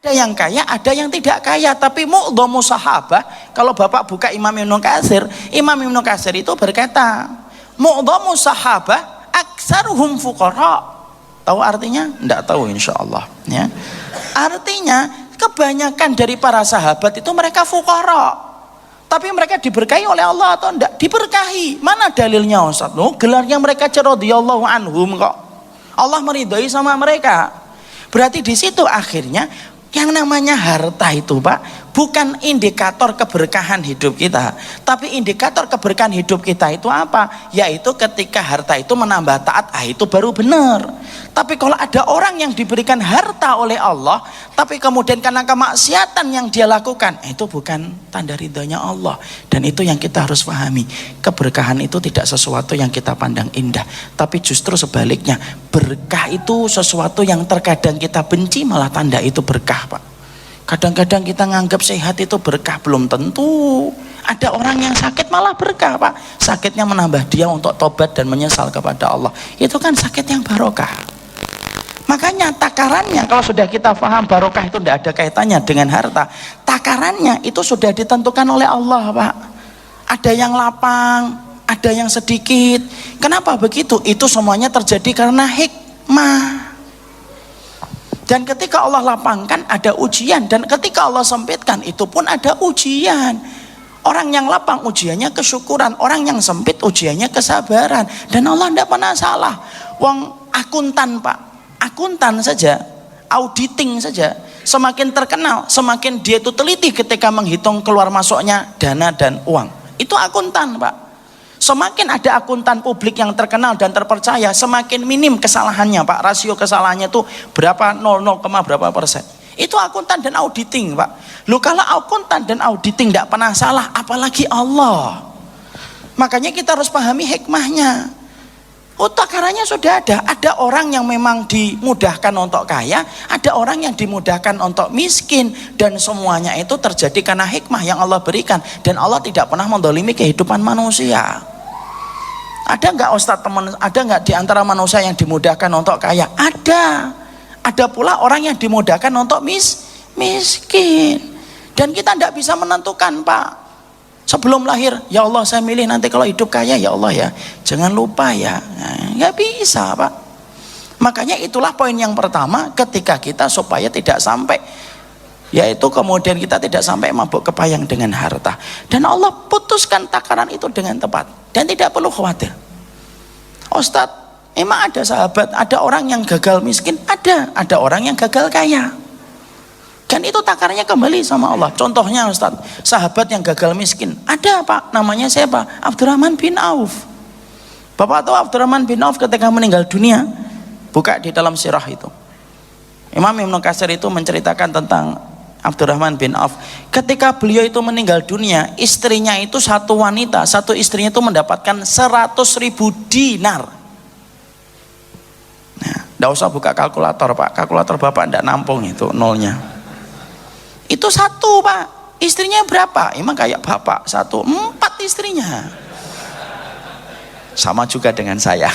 Ada yang kaya, ada yang tidak kaya. Tapi mu'dhamu sahabah, kalau Bapak buka Imam Ibnu Katsir itu berkata, mu'dhamu sahabah aksaruhum fuqara. Tahu artinya? Enggak tahu insyaallah ya. Artinya kebanyakan dari para sahabat itu mereka fuqara. Tapi mereka diberkahi oleh Allah atau enggak? Diberkahi. Mana dalilnya Ustaz? Loh, gelarnya mereka radhiyallahu anhum kok. Allah meridhai sama mereka. Berarti di situ akhirnya yang namanya harta itu Pak bukan indikator keberkahan hidup kita, tapi indikator keberkahan hidup kita itu apa? Yaitu ketika harta itu menambah taat, itu baru benar. Tapi kalau ada orang yang diberikan harta oleh Allah tapi kemudian karena kemaksiatan yang dia lakukan, itu bukan tanda ridhonya Allah. Dan itu yang kita harus pahami, keberkahan itu tidak sesuatu yang kita pandang indah, tapi justru sebaliknya, berkah itu sesuatu yang terkadang kita benci, malah tanda itu berkah Pak. Kadang-kadang kita nganggap sehat itu berkah, belum tentu. Ada orang yang sakit malah berkah Pak, sakitnya menambah dia untuk tobat dan menyesal kepada Allah, itu kan sakit yang barokah. Makanya takarannya, kalau sudah kita paham barokah itu tidak ada kaitannya dengan harta, takarannya itu sudah ditentukan oleh Allah Pak. Ada yang lapang, ada yang sedikit. Kenapa begitu? Itu semuanya terjadi karena hikmah. Dan ketika Allah lapangkan ada ujian, dan ketika Allah sempitkan itu pun ada ujian. Orang yang lapang ujiannya kesyukuran, orang yang sempit ujiannya kesabaran. Dan Allah tidak pernah salah. Wong akuntan Pak, akuntan saja, auditing saja, semakin terkenal, semakin dia itu teliti ketika menghitung keluar masuknya dana dan uang. Itu akuntan Pak. Semakin ada akuntan publik yang terkenal dan terpercaya, semakin minim kesalahannya Pak. Rasio kesalahannya itu berapa, 0, berapa persen. Itu akuntan dan auditing Pak. Loh, kalau akuntan dan auditing tidak pernah salah, apalagi Allah. Makanya kita harus pahami hikmahnya. Takarannya sudah ada. Ada orang yang memang dimudahkan untuk kaya, ada orang yang dimudahkan untuk miskin, dan semuanya itu terjadi karena hikmah yang Allah berikan. Dan Allah tidak pernah mendolimi kehidupan manusia. Ada nggak Ustadz teman? Ada nggak di antara manusia yang dimudahkan untuk kaya? Ada. Ada pula orang yang dimudahkan untuk miskin. Dan kita tidak bisa menentukan Pak. Sebelum lahir, ya Allah saya milih nanti kalau hidup kaya ya Allah ya, jangan lupa ya. Nggak bisa Pak. Makanya itulah poin yang pertama ketika kita supaya tidak sampai, yaitu kemudian kita tidak sampai mabuk kepayang dengan harta. Dan Allah putuskan takaran itu dengan tepat, dan tidak perlu khawatir. Ustadz, emang ada sahabat, ada orang yang gagal miskin? Ada orang yang gagal kaya. Dan itu takarnya kembali sama Allah. Contohnya Ustadz, sahabat yang gagal miskin, ada Pak, namanya siapa? Abdurrahman bin Auf. Bapak tahu Abdurrahman bin Auf ketika meninggal dunia, buka di dalam sirah itu, Imam Ibnu Katsir itu menceritakan tentang Abdurrahman bin Auf. Ketika beliau itu meninggal dunia, istrinya itu satu wanita, satu istrinya itu mendapatkan 100.000 dinar. Nah, tidak usah buka kalkulator Pak, kalkulator Bapak tidak nampung itu nolnya. Itu satu Pak, istrinya berapa? Emang kayak Bapak, 4 istrinya. Sama juga dengan saya.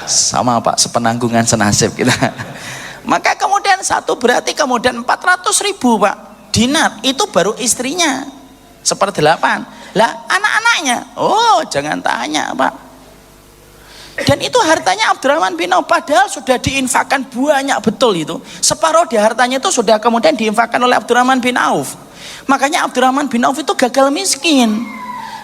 Sama Pak, sepenanggungan senasib kita. Maka kemudian satu berarti kemudian 400.000 Pak dinar, itu baru istrinya 1/8. Lah anak-anaknya, oh jangan tanya Pak. Dan itu hartanya Abdurrahman bin Auf, padahal sudah diinfakkan banyak betul itu. Separuh di hartanya itu sudah kemudian diinfakkan oleh Abdurrahman bin Auf. Makanya Abdurrahman bin Auf itu gagal miskin.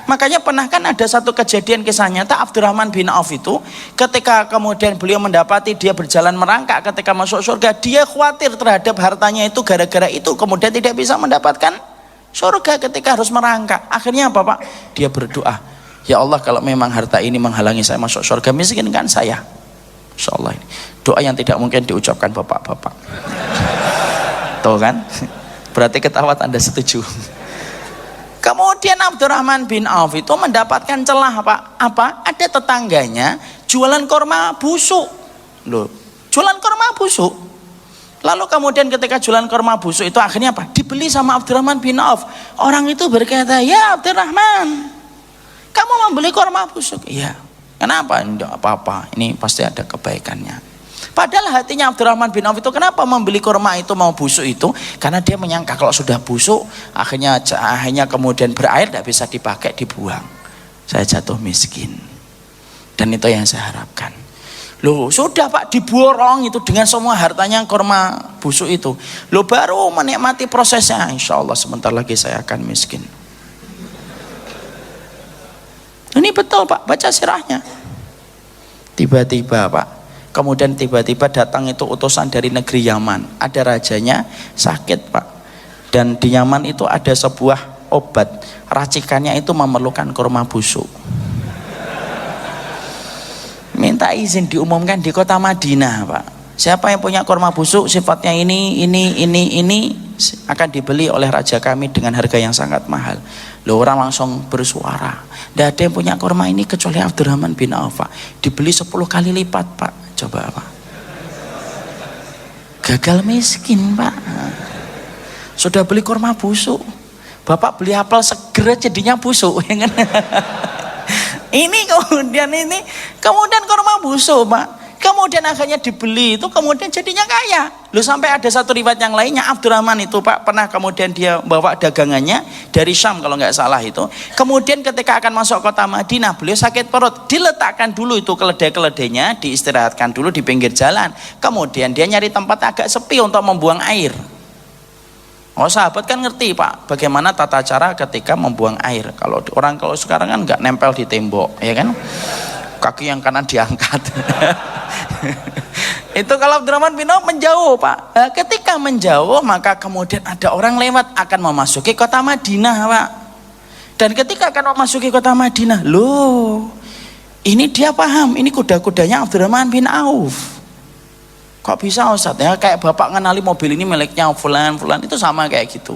Makanya pernah kan ada satu kejadian kisah nyata, Abdurrahman bin Auf itu ketika kemudian beliau mendapati dia berjalan merangkak ketika masuk surga, dia khawatir terhadap hartanya itu, gara-gara itu kemudian tidak bisa mendapatkan surga ketika harus merangkak. Akhirnya apa Pak? Dia berdoa, ya Allah kalau memang harta ini menghalangi saya masuk surga, miskinkan saya. Insya Allah ini doa yang tidak mungkin diucapkan bapak-bapak. Tahu kan? Berarti ketawa Anda setuju. Kemudian Abdurrahman bin Auf itu mendapatkan celah Pak. Apa? Ada tetangganya jualan korma busuk. Loh, jualan korma busuk. Lalu kemudian ketika jualan korma busuk itu akhirnya apa? Dibeli sama Abdurrahman bin Auf. Orang itu berkata, ya Abdurrahman, kamu membeli korma busuk? Iya. Kenapa? Tidak apa-apa, ini pasti ada kebaikannya. Padahal hatinya Abdurrahman bin Auf itu kenapa membeli kurma itu mau busuk itu? Karena dia menyangka kalau sudah busuk akhirnya kemudian berair, tidak bisa dipakai, dibuang. Saya jatuh miskin. Dan itu yang saya harapkan. Loh sudah Pak, diborong itu dengan semua hartanya kurma busuk itu. Loh baru menikmati prosesnya. Insya Allah sebentar lagi saya akan miskin. Ini betul Pak, baca sirahnya. Tiba-tiba Pak, kemudian tiba-tiba datang itu utusan dari negeri Yaman. Ada rajanya sakit Pak. Dan di Yaman itu ada sebuah obat, racikannya itu memerlukan kurma busuk. Minta izin diumumkan di kota Madinah Pak. Siapa yang punya kurma busuk sifatnya ini akan dibeli oleh raja kami dengan harga yang sangat mahal. Loh orang langsung bersuara, tidak ada yang punya kurma ini kecuali Abdurrahman bin Auf Pak. Dibeli 10 kali lipat Pak. Coba Pak, gagal miskin Pak. Sudah beli kurma busuk, Bapak beli apel seger jadinya busuk ya kan? Ini kemudian kurma busuk Pak. Kemudian akhirnya dibeli itu, kemudian jadinya kaya. Loh sampai ada satu riwayat yang lainnya, Abdurrahman itu Pak pernah kemudian dia bawa dagangannya dari Syam kalau nggak salah itu. Kemudian ketika akan masuk kota Madinah, beliau sakit perut, diletakkan dulu itu keledai-keledainya, diistirahatkan dulu di pinggir jalan. Kemudian dia nyari tempat agak sepi untuk membuang air. Oh sahabat kan ngerti Pak bagaimana tata cara ketika membuang air. Kalau sekarang kan nggak nempel di tembok, ya kan? Kaki yang kanan diangkat. Itu kalau Abdurrahman bin Auf menjauh Pak. Ketika menjauh maka kemudian ada orang lewat akan memasuki kota Madinah Pak. Dan ketika akan memasuki kota Madinah, loh ini dia paham, ini kuda-kudanya Abdurrahman bin Auf. Kok bisa Ustaz ya, kayak bapak ngenali mobil ini miliknya fulan itu sama kayak gitu.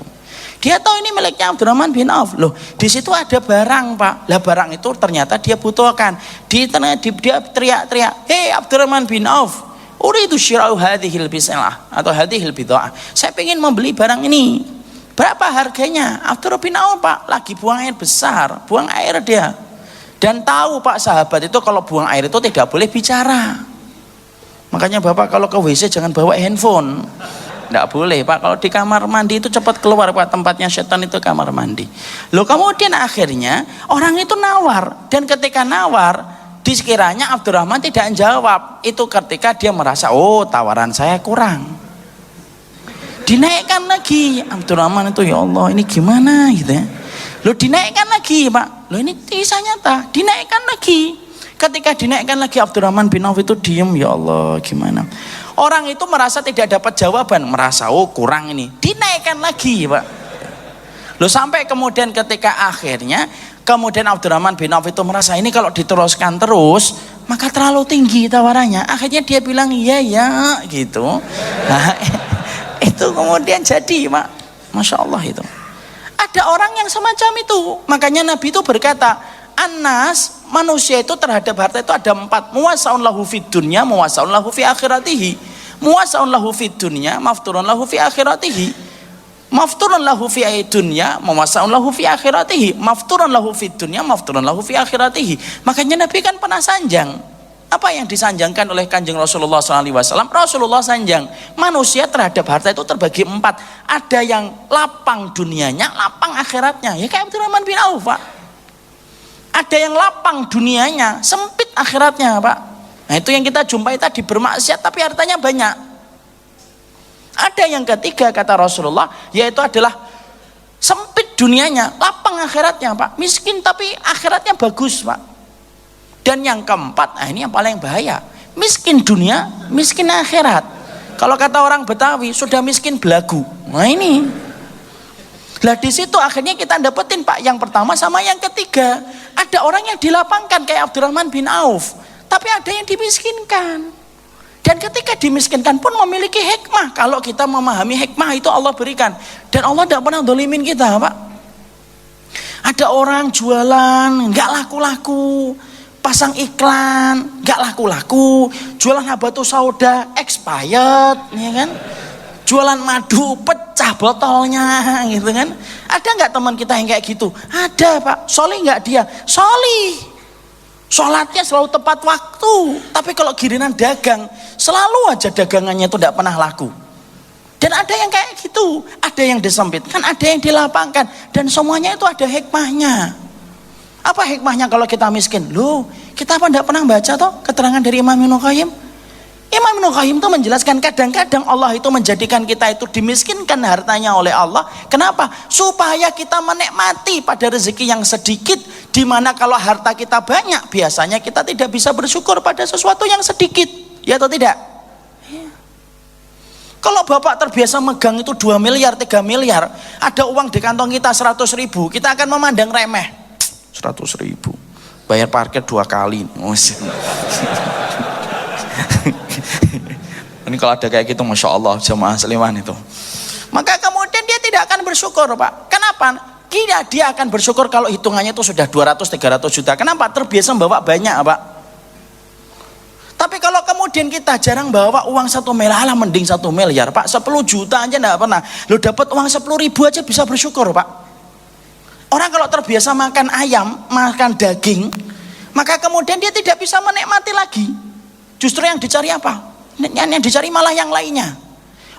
Dia tahu ini miliknya Abdurrahman bin Auf. Loh, di situ ada barang Pak. Lah barang itu ternyata dia butuhkan. Dia teriak-teriak, "Hei Abdurrahman bin Auf, uridu syira'u hadhil bisalah atau hadhil bid'ah. Saya ingin membeli barang ini. Berapa harganya?" Abdurrahman bin Auf Pak lagi buang air besar, buang air dia. Dan tahu Pak sahabat itu kalau buang air itu tidak boleh bicara. Makanya Bapak kalau ke WC jangan bawa handphone. Tidak boleh Pak, kalau di kamar mandi itu cepat keluar Pak, tempatnya setan itu kamar mandi. Loh kemudian akhirnya orang itu nawar, dan ketika nawar dikiranya Abdurrahman tidak jawab. Itu ketika dia merasa, oh tawaran saya kurang, dinaikkan lagi. Abdurrahman itu ya Allah ini gimana gitu ya. Loh dinaikkan lagi Pak, loh ini kisah nyata, dinaikkan lagi. Ketika dinaikkan lagi Abdurrahman bin Auf itu diem, ya Allah gimana. Orang itu merasa tidak dapat jawaban, merasa oh kurang ini, dinaikkan lagi Pak. Loh sampai kemudian ketika akhirnya kemudian Abdurrahman bin Auf itu merasa ini kalau diteruskan terus maka terlalu tinggi tawarannya. Akhirnya dia bilang iya ya gitu. Nah, itu kemudian jadi Pak, Masya Allah itu. Ada orang yang semacam itu. Makanya Nabi itu berkata, Anas, manusia itu terhadap harta itu ada 4. Muwasaun lahu fid dunya, muwasaun lahu fi akhiratihi. Muwasaun lahu fid dunya, mafturun lahu fi akhiratihi. Mafturun lahu fi dunya, muwasaun lahu fi akhiratihi. Mafturun lahu fid dunya, mafturun lahu fi akhiratihi. Makanya Nabi kan pernah sanjang. Apa yang disanjangkan oleh Kanjeng Rasulullah SAW? Rasulullah sanjang, manusia terhadap harta itu terbagi 4. Ada yang lapang dunianya, lapang akhiratnya. Ya kayak Abdurrahman bin Auf Pak. Ada yang lapang dunianya, sempit akhiratnya Pak. Nah itu yang kita jumpai tadi, bermaksiat tapi hartanya banyak. Ada yang ketiga kata Rasulullah, yaitu adalah sempit dunianya, lapang akhiratnya Pak. Miskin tapi akhiratnya bagus Pak. Dan yang keempat, nah ini yang paling bahaya, miskin dunia, miskin akhirat. Kalau kata orang Betawi, sudah miskin belagu. Nah ini. Lah di situ akhirnya kita dapetin Pak, yang pertama sama yang ketiga. Ada orang yang dilapangkan kayak Abdurrahman bin Auf, tapi ada yang dimiskinkan. Dan ketika dimiskinkan pun memiliki hikmah. Kalau kita memahami hikmah itu Allah berikan. Dan Allah tidak pernah dolimin kita Pak. Ada orang jualan nggak laku-laku, pasang iklan nggak laku-laku, jualan habatus sauda expired, ya kan? Jualan madu pecah botolnya gitu kan. Ada nggak teman kita yang kayak gitu? Ada Pak. Solih nggak dia? Solih. sholatnya selalu tepat waktu, tapi kalau giliran dagang selalu aja dagangannya itu tidak pernah laku. Dan ada yang kayak gitu, ada yang disempitkan, ada yang dilapangkan, dan semuanya itu ada hikmahnya. Apa hikmahnya kalau kita miskin? Loh, kita apa tidak pernah baca toh keterangan dari Imam Ibnu Qayyim? Imam Ibnu Qayyim itu menjelaskan kadang-kadang Allah itu menjadikan kita itu dimiskinkan hartanya oleh Allah. Kenapa? Supaya kita menikmati pada rezeki yang sedikit, dimana kalau harta kita banyak biasanya kita tidak bisa bersyukur pada sesuatu yang sedikit, ya atau tidak? Ya. Kalau bapak terbiasa megang itu 2 miliar, 3 miliar, ada uang di kantong kita 100.000, kita akan memandang remeh. 100.000 bayar parkir 2 kali. Ini kalau ada kayak gitu, masya Allah, jamaah seliman itu. Maka kemudian dia tidak akan bersyukur, Pak. Kenapa? Dia akan bersyukur kalau hitungannya itu sudah 200-300 juta. Kenapa? Terbiasa membawa banyak, Pak. Tapi kalau kemudian kita jarang bawa uang 1 miliar, lah mending 1 miliar, Pak. 10 juta aja enggak pernah. Lo dapat uang 10.000 aja bisa bersyukur, Pak. Orang kalau terbiasa makan ayam, makan daging, maka kemudian dia tidak bisa menikmati lagi. Justru yang dicari apa? Yang dicari malah yang lainnya.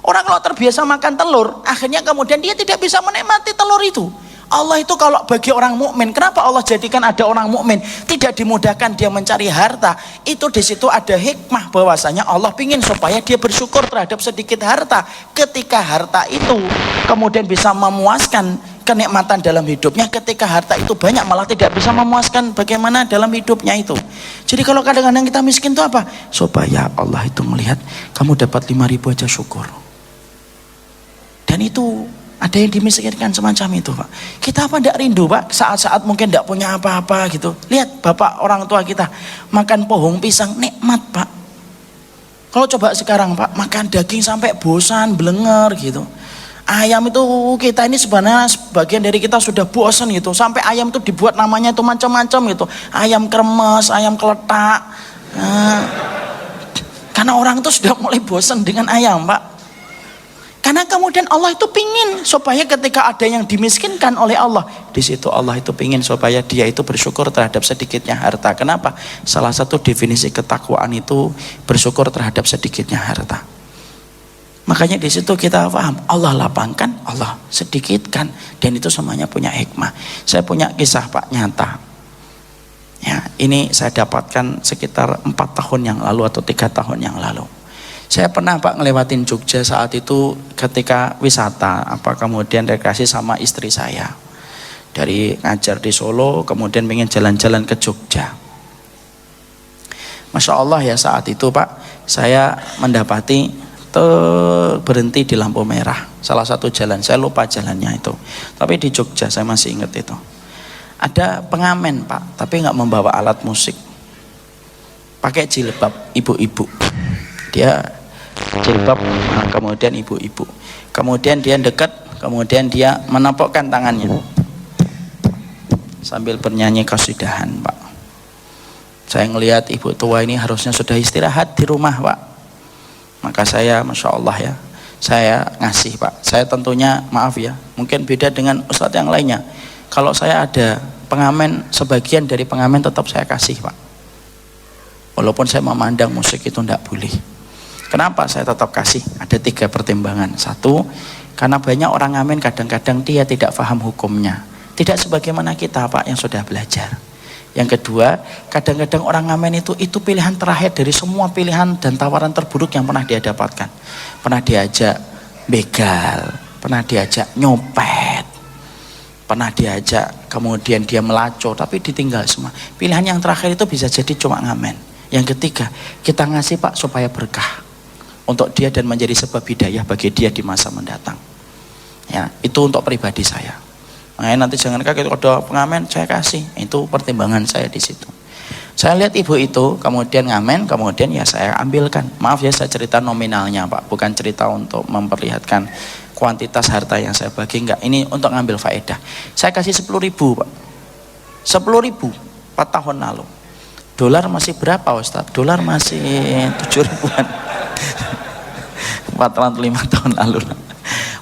Orang kalau terbiasa makan telur, akhirnya kemudian dia tidak bisa menikmati telur itu. Allah itu kalau bagi orang mukmin, kenapa Allah jadikan ada orang mukmin tidak dimudahkan dia mencari harta? Itu di situ ada hikmah bahwasanya Allah ingin supaya dia bersyukur terhadap sedikit harta. Ketika harta itu kemudian bisa memuaskan kenikmatan dalam hidupnya, ketika harta itu banyak malah tidak bisa memuaskan bagaimana dalam hidupnya itu. Jadi kalau kadang-kadang kita miskin itu apa? Supaya Allah itu melihat kamu dapat 5.000 aja syukur. Dan itu ada yang dimiskinkan semacam itu, Pak. Kita apa tidak rindu, Pak, saat-saat mungkin tidak punya apa-apa gitu. Lihat bapak orang tua kita makan pohong pisang nikmat, Pak. Kalau coba sekarang, Pak, makan daging sampai bosan, belenger gitu. Ayam itu kita ini sebenarnya sebagian dari kita sudah bosan gitu. Sampai ayam itu dibuat namanya itu macam-macam gitu. Ayam kremes, ayam keletak. Karena orang itu sudah mulai bosan dengan ayam, Pak. Karena kemudian Allah itu pingin supaya ketika ada yang dimiskinkan oleh Allah, di situ Allah itu pingin supaya dia itu bersyukur terhadap sedikitnya harta. Kenapa? Salah satu definisi ketakwaan itu bersyukur terhadap sedikitnya harta. Makanya di situ kita paham, Allah lapangkan, Allah sedikitkan, dan itu semuanya punya hikmah. Saya punya kisah, Pak, nyata. Ya, ini saya dapatkan sekitar 4 tahun yang lalu atau 3 tahun yang lalu. Saya pernah, Pak, ngelewatin Jogja saat itu ketika wisata, kemudian rekreasi sama istri saya. Dari ngajar di Solo, kemudian pengen jalan-jalan ke Jogja. Masya Allah ya, saat itu, Pak, saya mendapati berhenti di lampu merah. Salah satu jalan, saya lupa jalannya itu. Tapi di Jogja saya masih ingat itu. Ada pengamen, Pak, tapi nggak membawa alat musik. Pakai jilbab ibu-ibu. Dia jilbab, kemudian ibu-ibu. Kemudian dia dekat, kemudian dia menepukkan tangannya sambil bernyanyi qasidahan, Pak. Saya ngelihat ibu tua ini harusnya sudah istirahat di rumah, Pak. Maka saya, Masya Allah ya, saya ngasih, Pak. Saya tentunya, maaf ya, mungkin beda dengan ustadz yang lainnya. Kalau saya ada pengamen, sebagian dari pengamen tetap saya kasih, Pak. Walaupun saya memandang musik itu tidak boleh. Kenapa saya tetap kasih? Ada 3 pertimbangan. 1, karena banyak orang ngamen kadang-kadang dia tidak paham hukumnya. Tidak sebagaimana kita, Pak, yang sudah belajar. Yang kedua, kadang-kadang orang ngamen itu pilihan terakhir dari semua pilihan dan tawaran terburuk yang pernah dia dapatkan. Pernah diajak begal, pernah diajak nyopet, pernah diajak kemudian dia melacur, tapi ditinggal semua. Pilihan yang terakhir itu bisa jadi cuma ngamen. Yang ketiga, kita ngasih, Pak, supaya berkah untuk dia dan menjadi sebab hidayah bagi dia di masa mendatang. Ya, itu untuk pribadi saya. Makanya nanti jangan kaget ada pengamen saya kasih, itu pertimbangan saya di situ. Saya lihat ibu itu kemudian ngamen, kemudian ya saya ambilkan. Maaf ya, saya cerita nominalnya, Pak, bukan cerita untuk memperlihatkan kuantitas harta yang saya bagi, enggak. Ini untuk ngambil faedah. Saya kasih 10.000, Pak. 10.000 4 tahun lalu. Dolar masih berapa, Ustadz? Dolar masih 7.000-an. 45 tahun lalu.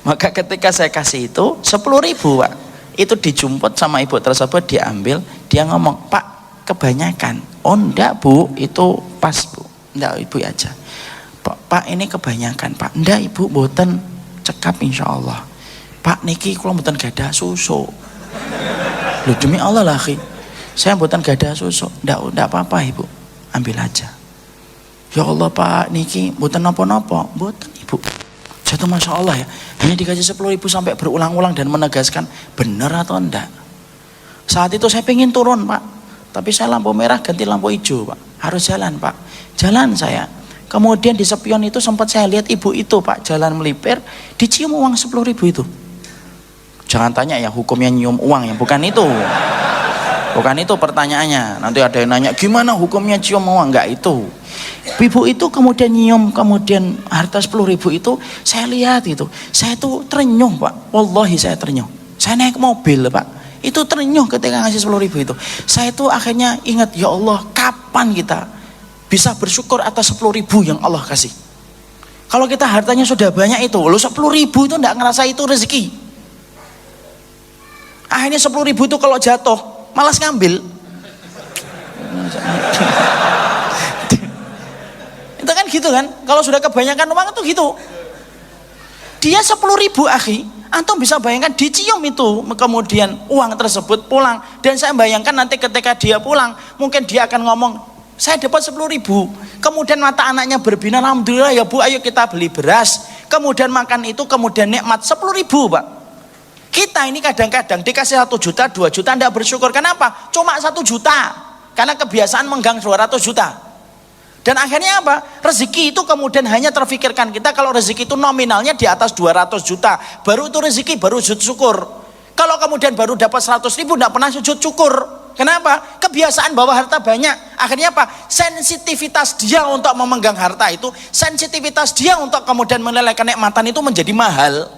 Maka ketika saya kasih itu 10.000, Pak, itu dijemput sama ibu tersebut, diambil, dia ngomong, Pak, kebanyakan. Oh enggak bu, itu pas bu, enggak ibu aja. Pak ini kebanyakan pak. Enggak ibu, boten cekap insyaallah. Pak niki kula mboten gadah susu. Loh demi Allah lah saya mboten gadah susu. Enggak apa-apa ibu, ambil aja. Ya Allah pak niki mboten napa-napa. Mboten ibu. Jatuh masya Allah ya, hanya dikasih 10.000 sampai berulang-ulang dan menegaskan benar atau enggak. Saat itu saya pengen turun pak, tapi saya lampu merah ganti lampu hijau pak, harus jalan pak, jalan saya. Kemudian di spion itu sempat saya lihat ibu itu pak, jalan melipir, dicium uang 10.000 itu. Jangan tanya ya hukumnya nyium uang ya, bukan itu. Bukan itu pertanyaannya. Nanti ada yang nanya gimana hukumnya cium uang, enggak itu. Ibu itu kemudian nyium, kemudian harta 10.000 itu saya lihat itu, saya itu terenyuh pak, wallahi saya terenyuh. Saya naik mobil pak, itu terenyuh ketika ngasih 10.000 itu. Saya itu akhirnya ingat, ya Allah kapan kita bisa bersyukur atas 10.000 yang Allah kasih. Kalau kita hartanya sudah banyak itu, lo 10.000 itu enggak ngerasa itu rezeki. Akhirnya 10.000 itu kalau jatuh malas ngambil. Itu kan gitu kan, kalau sudah kebanyakan uang itu gitu. Dia 10.000 akhi, antum bisa bayangkan dicium itu kemudian uang tersebut pulang. Dan saya bayangkan nanti ketika dia pulang, mungkin dia akan ngomong, saya dapat 10.000. Kemudian mata anaknya berbinar, alhamdulillah ya bu, ayo kita beli beras. Kemudian makan itu, kemudian nikmat 10.000 pak. Kita ini kadang-kadang dikasih 1 juta, 2 juta, tidak bersyukur. Kenapa? Cuma 1 juta. Karena kebiasaan menggang 200 juta. Dan akhirnya apa? Rezeki itu kemudian hanya terfikirkan kita kalau rezeki itu nominalnya di atas 200 juta. Baru itu rezeki, baru sujud syukur. Kalau kemudian baru dapat 100.000, tidak pernah sujud syukur. Kenapa? Kebiasaan bawa harta banyak. Akhirnya apa? Sensitivitas dia untuk memegang harta itu, sensitivitas dia untuk kemudian menilai kenikmatan itu menjadi mahal.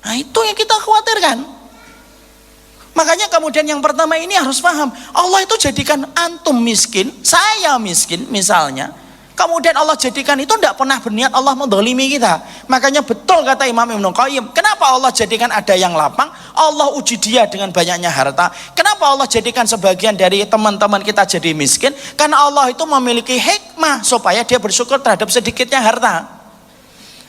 Nah itu yang kita khawatirkan. Makanya kemudian yang pertama ini harus paham, Allah itu jadikan antum miskin, saya miskin misalnya, kemudian Allah jadikan itu tidak pernah berniat Allah mendolimi kita. Makanya betul kata Imam Ibnu Qayyim, kenapa Allah jadikan ada yang lapang, Allah uji dia dengan banyaknya harta. Kenapa Allah jadikan sebagian dari teman-teman kita jadi miskin? Karena Allah itu memiliki hikmah supaya dia bersyukur terhadap sedikitnya harta.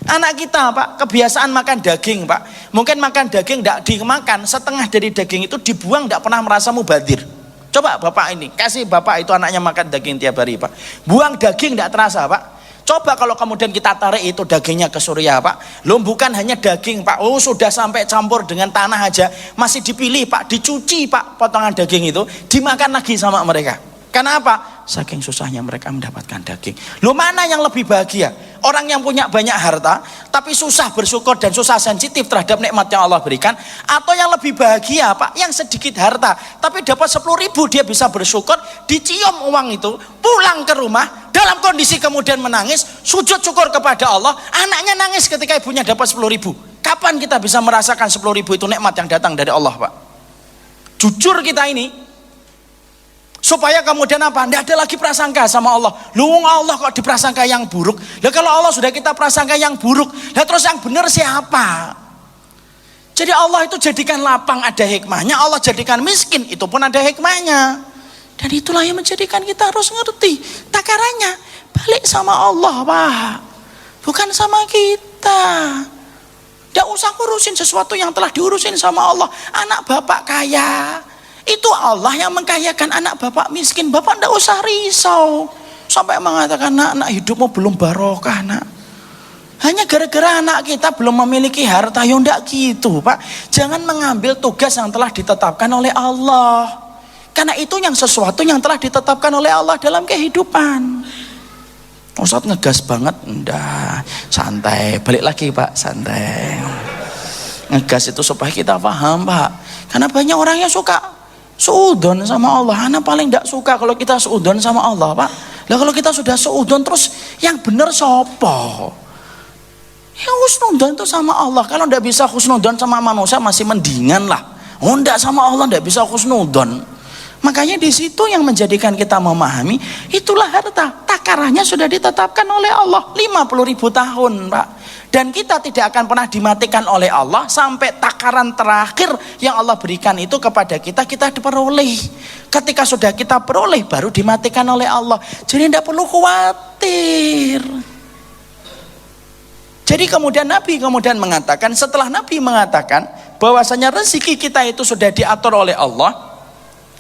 Anak kita pak, kebiasaan makan daging pak, mungkin makan daging tidak dimakan, setengah dari daging itu dibuang, tidak pernah merasa mubadzir. Coba bapak ini, kasih bapak itu anaknya makan daging tiap hari pak, buang daging tidak terasa pak. Coba kalau kemudian kita tarik itu dagingnya ke Suriah pak, lo bukan hanya daging pak, oh sudah sampai campur dengan tanah aja, masih dipilih pak, dicuci pak potongan daging itu, dimakan lagi sama mereka. Kenapa? Saking susahnya mereka mendapatkan daging. Lo mana yang lebih bahagia? Orang yang punya banyak harta tapi susah bersyukur dan susah sensitif terhadap nikmat yang Allah berikan, atau yang lebih bahagia pak, yang sedikit harta tapi dapat 10.000 dia bisa bersyukur, dicium uang itu, pulang ke rumah dalam kondisi kemudian menangis, sujud syukur kepada Allah, anaknya nangis ketika ibunya dapat 10.000. Kapan kita bisa merasakan 10.000 itu nikmat yang datang dari Allah pak? Jujur kita ini, supaya kemudian apa? Tidak ada lagi prasangka sama Allah. Lu Allah kok diprasangka yang buruk? Lah kalau Allah sudah kita prasangka yang buruk, lah terus yang benar siapa? Jadi Allah itu jadikan lapang ada hikmahnya, Allah jadikan miskin itu pun ada hikmahnya. Dan itulah yang menjadikan kita harus ngerti takarannya balik sama Allah pak, bukan sama kita. Tidak usah ngurusin sesuatu yang telah diurusin sama Allah. Anak bapak kaya, itu Allah yang mengkayakan anak bapak miskin. Bapak tidak usah risau sampai mengatakan nak hidupmu belum barokah nak, hanya gara-gara anak kita belum memiliki harta. Ya tidak gitu pak. Jangan mengambil tugas yang telah ditetapkan oleh Allah, karena itu yang sesuatu yang telah ditetapkan oleh Allah dalam kehidupan. Ustaz ngegas banget, enggak, santai, balik lagi pak, santai. Ngegas itu supaya kita paham pak, karena banyak orang yang suka suudon sama Allah. Anak paling tidak suka kalau kita suudon sama Allah pak. Lah kalau kita sudah suudon terus yang benar sopo? Ya husnudon itu sama Allah. Kalau tidak bisa husnudon sama manusia masih mendingan lah. Oh tidak, sama Allah tidak bisa husnudon. Makanya di situ yang menjadikan kita memahami, itulah harta takarannya sudah ditetapkan oleh Allah 50.000 tahun pak. Dan kita tidak akan pernah dimatikan oleh Allah sampai takaran terakhir yang Allah berikan itu kepada kita, kita diperoleh. Ketika sudah kita peroleh, baru dimatikan oleh Allah. Jadi tidak perlu khawatir. Jadi kemudian Nabi mengatakan, setelah Nabi mengatakan bahwasanya rezeki kita itu sudah diatur oleh Allah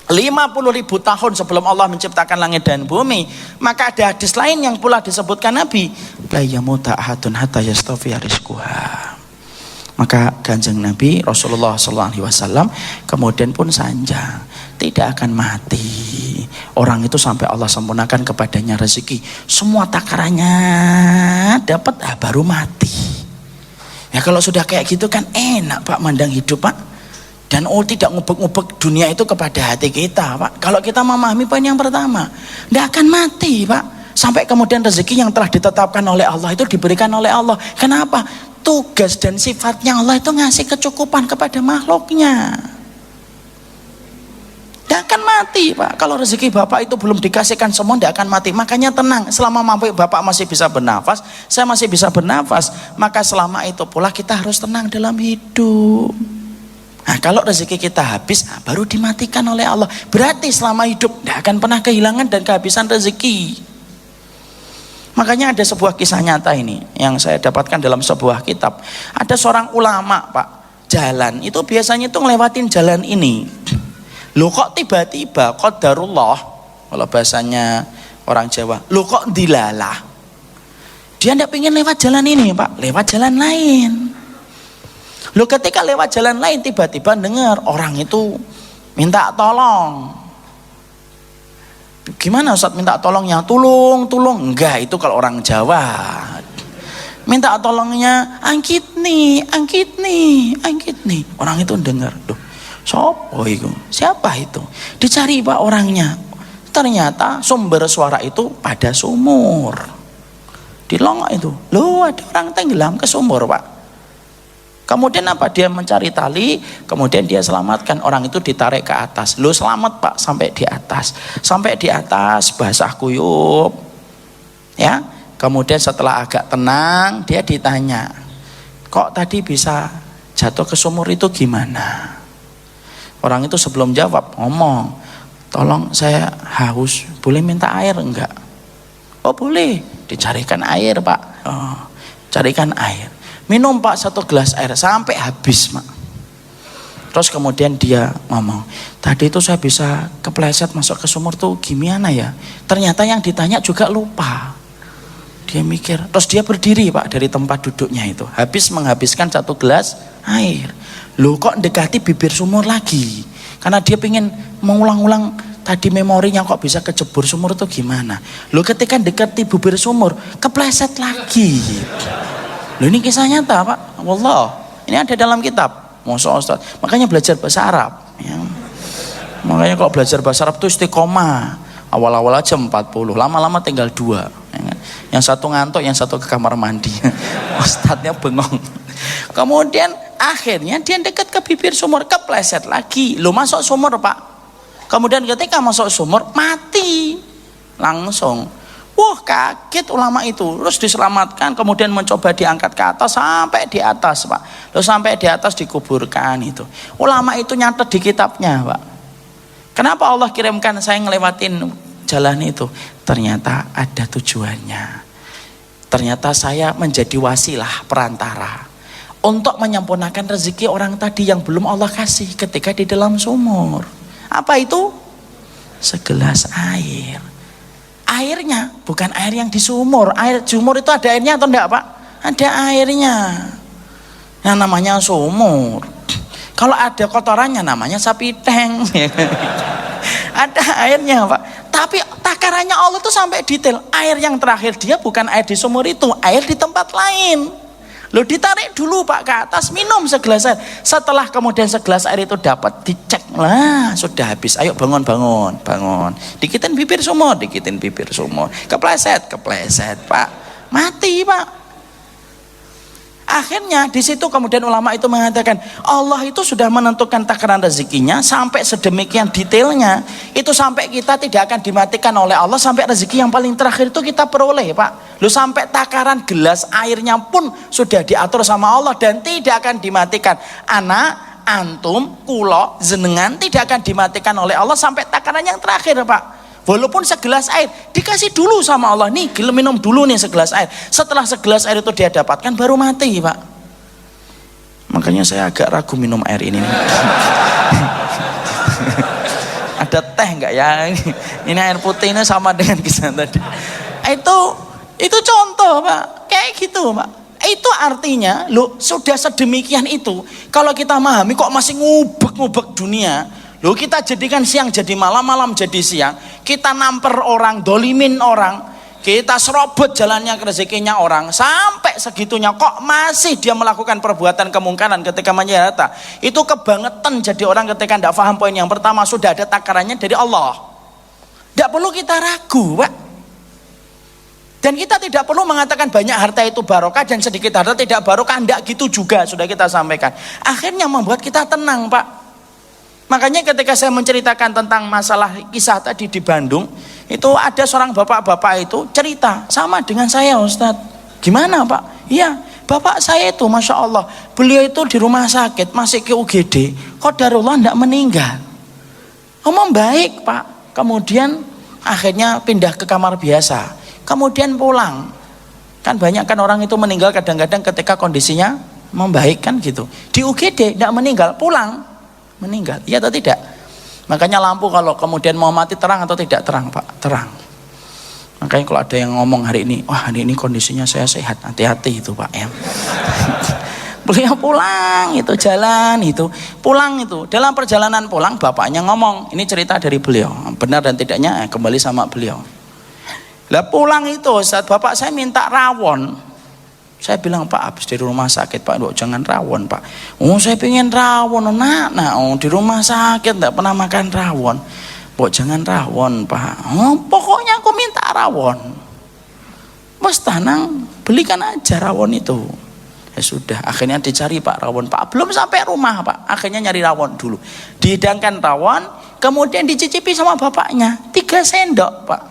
50.000 tahun sebelum Allah menciptakan langit dan bumi, maka ada hadis lain yang pula disebutkan Nabi, la yamuta ahadun hatta yastafiya rizquha. Maka Kanjeng Nabi Rasulullah SAW kemudian pun sanjang, tidak akan mati orang itu sampai Allah sempurnakan kepadanya rezeki, semua takarannya dapat, baru mati. Ya kalau sudah kayak gitu kan enak Pak mandang hidup Pak. Dan tidak ngubek-ngubek dunia itu kepada hati kita Pak. Kalau kita memahami poin yang pertama, tidak akan mati Pak, sampai kemudian rezeki yang telah ditetapkan oleh Allah itu diberikan oleh Allah. Kenapa? Tugas dan sifatnya Allah itu ngasih kecukupan kepada makhluknya. Tidak akan mati Pak. Kalau rezeki Bapak itu belum dikasihkan semua, tidak akan mati. Makanya tenang, selama Bapak masih bisa bernafas, saya masih bisa bernafas, maka selama itu pula kita harus tenang dalam hidup. Nah kalau rezeki kita habis, baru dimatikan oleh Allah. Berarti selama hidup tidak akan pernah kehilangan dan kehabisan rezeki. Makanya ada sebuah kisah nyata ini yang saya dapatkan dalam sebuah kitab. Ada seorang ulama Pak, jalan itu biasanya itu ngelewatin jalan ini. Loh kok tiba-tiba qadarullah, kalau bahasanya orang Jawa, loh kok dilalah. Dia tidak ingin lewat jalan ini Pak, lewat jalan lain. Loh ketika lewat jalan lain tiba-tiba dengar orang itu minta tolong. Gimana Ustaz minta tolongnya? Tulung. Enggak, itu kalau orang Jawa. Minta tolongnya angkit nih. Orang itu dengar, "Duh, sopo itu? Siapa itu?" Dicari Pak orangnya. Ternyata sumber suara itu pada sumur. Di longok itu. Loh, ada orang tenggelam ke sumur Pak. Kemudian apa? Dia mencari tali, kemudian dia selamatkan, orang itu ditarik ke atas. Lu selamat Pak sampai di atas. Sampai di atas basah kuyup. Ya. Kemudian setelah agak tenang, dia ditanya, "Kok tadi bisa jatuh ke sumur itu gimana?" Orang itu sebelum jawab ngomong, "Tolong saya haus, boleh minta air enggak?" "Oh boleh." Dicarikan air Pak. Oh, carikan air. Minum Pak 1 gelas air sampai habis Pak. Terus kemudian dia ngomong, "Tadi itu saya bisa kepleset masuk ke sumur tuh gimana ya?" Ternyata yang ditanya juga lupa. Dia mikir, terus dia berdiri Pak dari tempat duduknya itu, habis menghabiskan 1 gelas air. Loh kok dekati bibir sumur lagi? Karena dia pengen mengulang-ulang tadi memorinya kok bisa kejebur sumur itu gimana. Loh ketika dekati bibir sumur, kepleset lagi. Loh ini kisah nyata Pak, wallah. Ini ada dalam kitab. Masya Ustaz. Makanya belajar bahasa Arab. Ya. Makanya kalau belajar bahasa Arab itu istiqomah. Awal-awal aja 40, lama-lama tinggal 2. Ya kan? Yang satu ngantuk, yang satu ke kamar mandi. Ustadznya bengong. Kemudian akhirnya dia dekat ke bibir sumur, kepleset lagi. Loh masuk sumur Pak. Kemudian ketika masuk sumur, mati. Langsung. Wah kaget ulama itu, terus diselamatkan, kemudian mencoba diangkat ke atas sampai di atas Pak. Lalu sampai di atas dikuburkan itu. Ulama itu nyatet di kitabnya Pak. Kenapa Allah kirimkan saya ngelewatin jalan itu? Ternyata ada tujuannya. Ternyata saya menjadi wasilah perantara untuk menyempurnakan rezeki orang tadi yang belum Allah kasih ketika di dalam sumur. Apa itu? Segelas air. Airnya bukan air yang di sumur. Air sumur itu ada airnya atau enggak Pak? Ada airnya. Yang namanya sumur. Kalau ada kotorannya namanya sapi teng. Ada airnya Pak. Tapi takarannya Allah itu sampai detail. Air yang terakhir dia bukan air di sumur itu, air di tempat lain. Loh ditarik dulu Pak ke atas, minum segelas air. Setelah kemudian segelas air itu dapat, dicek lah sudah habis. Ayo bangun. Dikitin bibir sumur, kepleset Pak, mati Pak. Akhirnya di situ kemudian ulama itu mengatakan Allah itu sudah menentukan takaran rezekinya sampai sedemikian detailnya, itu sampai kita tidak akan dimatikan oleh Allah sampai rezeki yang paling terakhir itu kita peroleh, Pak. Lu sampai takaran gelas airnya pun sudah diatur sama Allah dan tidak akan dimatikan. Anak, antum, kulo, jenengan tidak akan dimatikan oleh Allah sampai takaran yang terakhir, Pak. Walaupun segelas air dikasih dulu sama Allah, nih minum dulu nih segelas air. Setelah segelas air itu dia dapatkan baru mati, Pak. Makanya saya agak ragu minum air ini. Ada teh nggak ya? Ini air putih ini sama dengan kisah tadi. Itu contoh, Pak. Kayak gitu, Pak. Itu artinya, loh, sudah sedemikian itu. Kalau kita memahami kok masih ngubek-ngubek dunia. Loh, kita jadikan siang jadi malam, malam jadi siang. Kita namper orang, dolimin orang, kita serobot jalannya ke rezekinya orang. Sampai segitunya kok masih dia melakukan perbuatan kemungkaran ketika menyia harta. Itu kebangetan jadi orang ketika tidak paham poin yang pertama. Sudah ada takarannya dari Allah. Tidak perlu kita ragu, Pak. Dan kita tidak perlu mengatakan banyak harta itu barokah dan sedikit harta tidak barokah. Tidak gitu juga sudah kita sampaikan. Akhirnya membuat kita tenang, Pak. Makanya ketika saya menceritakan tentang masalah kisah tadi di Bandung, itu ada seorang bapak-bapak itu cerita sama dengan saya, Ustadz. Gimana, Pak? Iya, bapak saya itu Masya Allah, beliau itu di rumah sakit masih ke UGD, qadarullah tidak meninggal. Baik, Pak. Kemudian akhirnya pindah ke kamar biasa, kemudian pulang. Kan banyak kan orang itu meninggal kadang-kadang ketika kondisinya membaik kan gitu. Di UGD tidak meninggal, pulang meninggal, iya atau tidak? Makanya lampu kalau kemudian mau mati terang atau tidak terang, Pak? Terang. Makanya kalau ada yang ngomong hari ini, wah hari ini kondisinya saya sehat, hati-hati itu, Pak ya. Beliau pulang itu jalan itu, pulang itu dalam perjalanan pulang bapaknya ngomong, ini cerita dari beliau, benar dan tidaknya kembali sama beliau. Lah pulang itu saat bapak saya minta rawon. Saya bilang, Pak, habis dari rumah sakit, Pak, jangan rawon, Pak. Oh, saya pengen rawon, di rumah sakit tidak pernah makan rawon. Jangan rawon, Pak. Oh, pokoknya aku minta rawon. Mas tenang, belikan aja rawon itu. Ya sudah, akhirnya dicari, Pak, rawon, Pak. Belum sampai rumah, Pak. Akhirnya nyari rawon dulu. Dihidangkan rawon, kemudian dicicipi sama bapaknya. 3 sendok, Pak.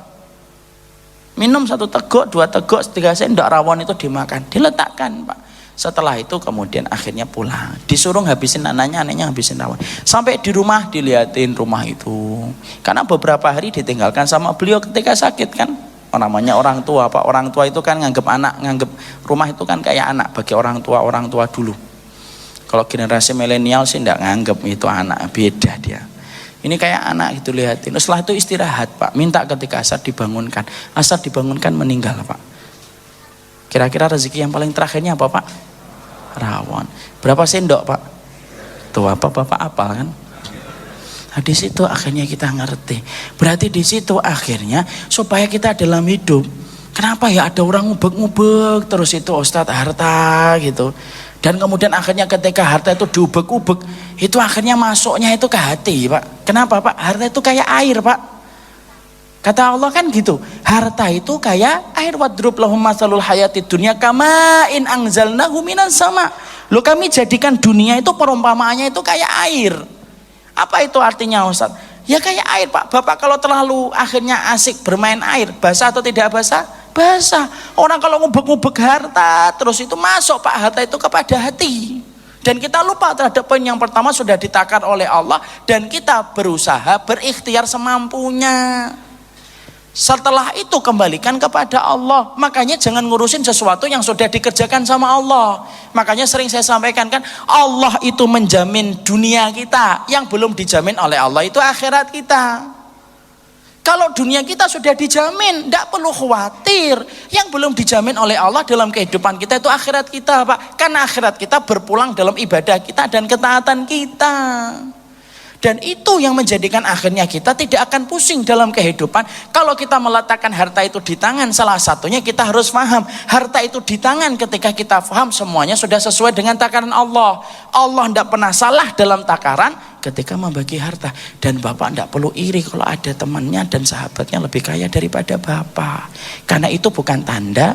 Minum 1 teguk, 2 teguk, 3 sendok rawon itu dimakan, diletakkan, Pak. Setelah itu kemudian akhirnya pulang, disuruh habisin anaknya habisin rawon. Sampai di rumah dilihatin rumah itu, karena beberapa hari ditinggalkan sama beliau ketika sakit kan. Namanya orang tua, Pak. Orang tua itu kan nganggep anak, nganggep rumah itu kan kayak anak bagi orang tua dulu. Kalau generasi milenial sih enggak nganggep itu anak, beda dia. Ini kayak anak gitu, lihatin. Setelah itu istirahat, Pak. Minta ketika asar dibangunkan. Asar dibangunkan meninggal, Pak. Kira-kira rezeki yang paling terakhirnya apa, Pak? Rawon. Berapa sendok, Pak? Tuh apa Bapak apal kan? Nah, di situ akhirnya kita ngerti. Berarti di situ akhirnya supaya kita dalam hidup. Kenapa ya ada orang ngubek-ngubek terus itu Ustadz harta gitu. Dan kemudian akhirnya ketika harta itu diubek-ubek, itu akhirnya masuknya itu ke hati, Pak. Kenapa, Pak? Harta itu kayak air, Pak. Kata Allah kan gitu, harta itu kayak air. Wadrub lahum masalul hayati dunya kama in anzalnahu minas sama. Loh, kami jadikan dunia itu perumpamaannya itu kayak air. Apa itu artinya, Ustaz? Ya kayak air, Pak. Bapak kalau terlalu akhirnya asik bermain air, basah atau tidak basah? Basah. Orang kalau ngubek-ngubek harta terus itu masuk, Pak, harta itu kepada hati. Dan kita lupa terhadap poin yang pertama sudah ditakar oleh Allah dan kita berusaha berikhtiar semampunya. Setelah itu kembalikan kepada Allah. Makanya jangan ngurusin sesuatu yang sudah dikerjakan sama Allah. Makanya sering saya sampaikan kan, Allah itu menjamin dunia kita, yang belum dijamin oleh Allah itu akhirat kita. Kalau dunia kita sudah dijamin, tidak perlu khawatir. Yang belum dijamin oleh Allah dalam kehidupan kita itu akhirat kita, Pak. Karena akhirat kita berpulang dalam ibadah kita dan ketaatan kita. Dan itu yang menjadikan akhirnya kita tidak akan pusing dalam kehidupan. Kalau kita meletakkan harta itu di tangan, salah satunya kita harus paham, harta itu di tangan ketika kita paham semuanya sudah sesuai dengan takaran Allah. Allah tidak pernah salah dalam takaran ketika membagi harta. Dan Bapak tidak perlu iri kalau ada temannya dan sahabatnya lebih kaya daripada Bapak. Karena itu bukan tanda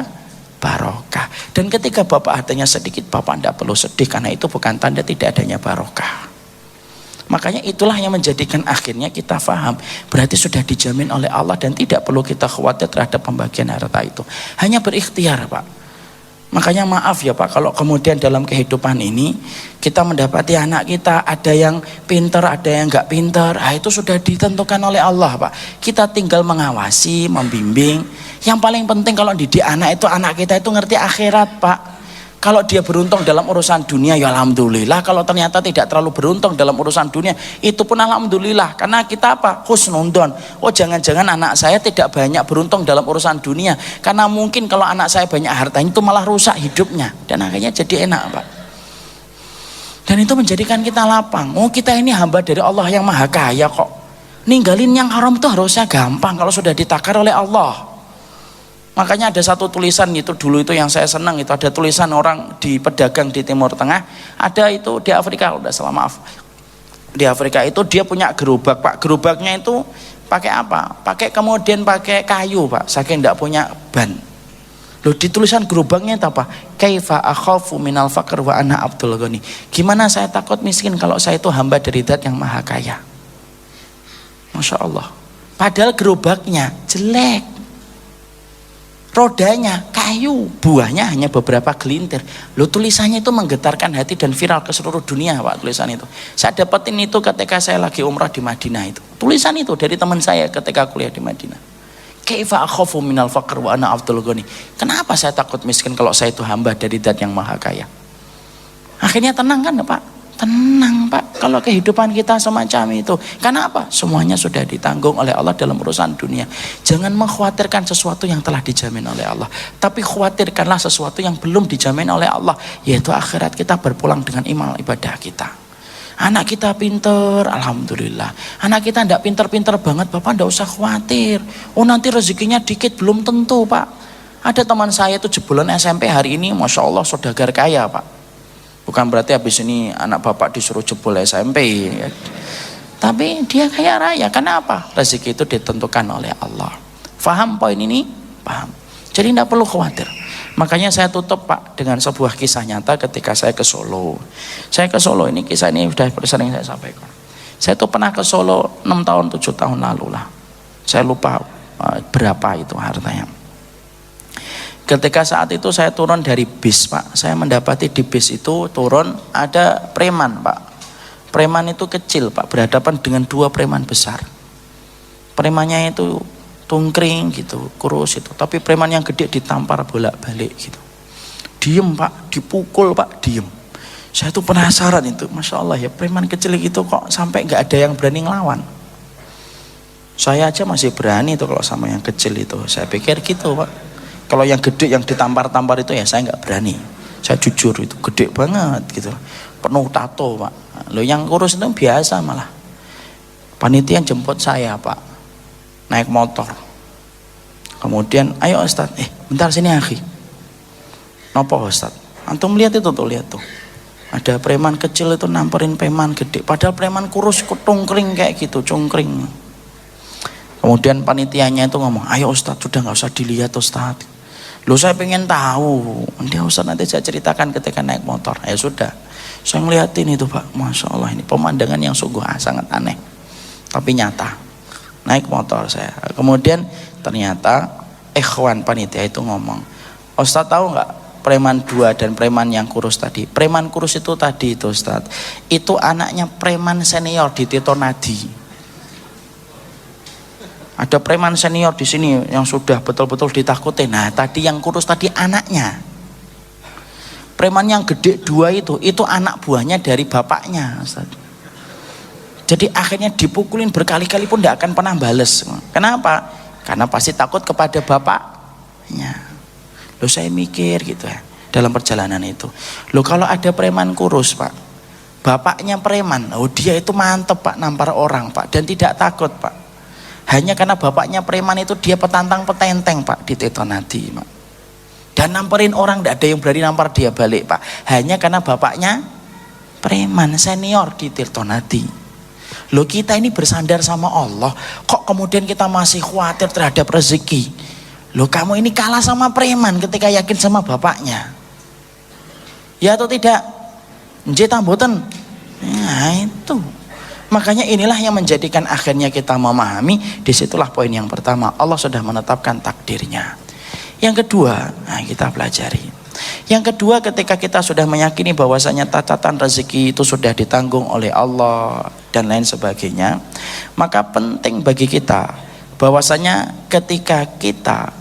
barokah. Dan ketika bapak hartanya sedikit, bapak tidak perlu sedih, karena itu bukan tanda tidak adanya barokah. Makanya itulah yang menjadikan akhirnya kita faham, berarti sudah dijamin oleh Allah dan tidak perlu kita khawatir terhadap pembagian harta itu. Hanya berikhtiar, Pak. Makanya maaf ya Pak, kalau kemudian dalam kehidupan ini kita mendapati anak kita ada yang pintar, ada yang nggak pintar, itu sudah ditentukan oleh Allah Pak. Kita tinggal mengawasi, membimbing. Yang paling penting kalau didik anak kita itu ngerti akhirat Pak. Kalau dia beruntung dalam urusan dunia, ya alhamdulillah. Kalau ternyata tidak terlalu beruntung dalam urusan dunia, itu pun alhamdulillah. Karena kita apa? Husnudon. Oh, jangan-jangan anak saya tidak banyak beruntung dalam urusan dunia, karena mungkin kalau anak saya banyak harta itu malah rusak hidupnya, dan akhirnya jadi enak Pak. Dan itu menjadikan kita lapang. Oh, kita ini hamba dari Allah yang maha kaya kok. Ninggalin yang haram itu harusnya gampang kalau sudah ditakar oleh Allah. Makanya ada satu tulisan itu dulu itu yang saya senang, itu ada tulisan orang di pedagang di Timur Tengah, ada itu di Afrika, udah salah maaf, di Afrika itu dia punya gerobak Pak. Gerobaknya itu pakai apa? Kemudian pakai kayu Pak, saking tidak punya ban. Loh, di tulisan gerobaknya itu apa? Kaifa akhafu minal faqr wa ana abdul ghani. Gimana saya takut miskin kalau saya itu hamba dari Zat yang maha kaya. Masya Allah. Padahal gerobaknya jelek, rodanya kayu, buahnya hanya beberapa gelintir. Loh, tulisannya itu menggetarkan hati dan viral ke seluruh dunia Pak, tulisan itu. Saya dapetin itu ketika saya lagi umrah di Madinah itu. Tulisan itu dari teman saya ketika kuliah di Madinah. Kaifa akhafu minal faqr wa ana abdul ghani. Kenapa saya takut miskin kalau saya itu hamba dari Zat yang maha kaya? Akhirnya tenang kan Pak? Tenang Pak, kalau kehidupan kita semacam itu. Karena apa? Semuanya sudah ditanggung oleh Allah dalam urusan dunia. Jangan mengkhawatirkan sesuatu yang telah dijamin oleh Allah, tapi khawatirkanlah sesuatu yang belum dijamin oleh Allah, yaitu akhirat kita berpulang dengan iman ibadah kita. Anak kita pinter, alhamdulillah. Anak kita tidak pinter-pinter banget, Bapak tidak usah khawatir. Oh, nanti rezekinya dikit, belum tentu Pak. Ada teman saya itu jebolan SMP hari ini, Masya Allah saudagar kaya Pak. Bukan berarti habis ini anak bapak disuruh jebol SMP ya. Tapi dia kaya raya. Kenapa? Rezeki itu ditentukan oleh Allah. Faham poin ini? Paham. Jadi tidak perlu khawatir. Makanya saya tutup Pak dengan sebuah kisah nyata ketika saya ke Solo. Saya ke Solo, ini kisah ini sudah sering saya sampaikan. Saya tuh pernah ke Solo 6 tahun 7 tahun lalu lah. Saya lupa berapa itu hartanya. Ketika saat itu saya turun dari bis Pak, saya mendapati di bis itu turun ada preman Pak. Preman itu kecil Pak, berhadapan dengan 2 preman besar. Premannya itu tungkring gitu, kurus itu, tapi preman yang gede ditampar bolak-balik gitu. Diem Pak, dipukul Pak, diem. Saya tuh penasaran itu, Masya Allah ya, preman kecil gitu kok sampai nggak ada yang berani ngelawan. Saya aja masih berani tuh kalau sama yang kecil itu, saya pikir gitu Pak. Kalau yang gede yang ditampar-tampar itu ya saya nggak berani. Saya jujur itu gede banget gitu, penuh tato Pak. Lo yang kurus itu biasa malah. Panitia jemput saya Pak, naik motor. Kemudian ayo Ustaz, bentar sini akhi. Nopo Ustaz? Antum lihat itu tuh, lihat tuh. Ada preman kecil itu namperin preman gede. Padahal preman kurus tungkring kayak gitu, cungkring. Kemudian panitianya itu ngomong, ayo Ustaz sudah nggak usah dilihat Ustaz. Loh, saya pengen tahu. Dia Ustaz nanti saya ceritakan ketika naik motor. Ya sudah, saya ngeliatin itu Pak, Masya Allah ini pemandangan yang sungguh sangat aneh, tapi nyata. Naik motor saya, kemudian ternyata ikhwan panitia itu ngomong, Ustaz tahu nggak preman 2 dan preman yang kurus tadi? Preman kurus itu tadi itu Ustaz, itu anaknya preman senior di Tito Nadi. Ada preman senior di sini yang sudah betul-betul ditakuti. Nah, tadi yang kurus tadi anaknya. Preman yang gede 2 itu anak buahnya dari bapaknya, Ustaz. Jadi akhirnya dipukulin berkali-kali pun tidak akan pernah bales. Kenapa? Karena pasti takut kepada bapaknya. Loh, saya mikir gitu ya dalam perjalanan itu. Loh, kalau ada preman kurus Pak, bapaknya preman, oh dia itu mantep Pak, nampar orang Pak, dan tidak takut Pak. Hanya karena bapaknya preman itu dia petantang petenteng Pak di Tito Nadi Pak. Dan namperin orang, tidak ada yang berani nampar dia balik Pak. Hanya karena bapaknya preman senior di Tito Nadi. Loh, kita ini bersandar sama Allah, kok kemudian kita masih khawatir terhadap rezeki? Loh, kamu ini kalah sama preman ketika yakin sama bapaknya. Ya atau tidak? Nggih ta mboten? Nah itu. Makanya inilah yang menjadikan akhirnya kita memahami, disitulah poin yang pertama, Allah sudah menetapkan takdirnya. Yang kedua, nah kita pelajari. Yang kedua, ketika kita sudah meyakini bahwasanya catatan rezeki itu sudah ditanggung oleh Allah dan lain sebagainya, maka penting bagi kita bahwasanya ketika kita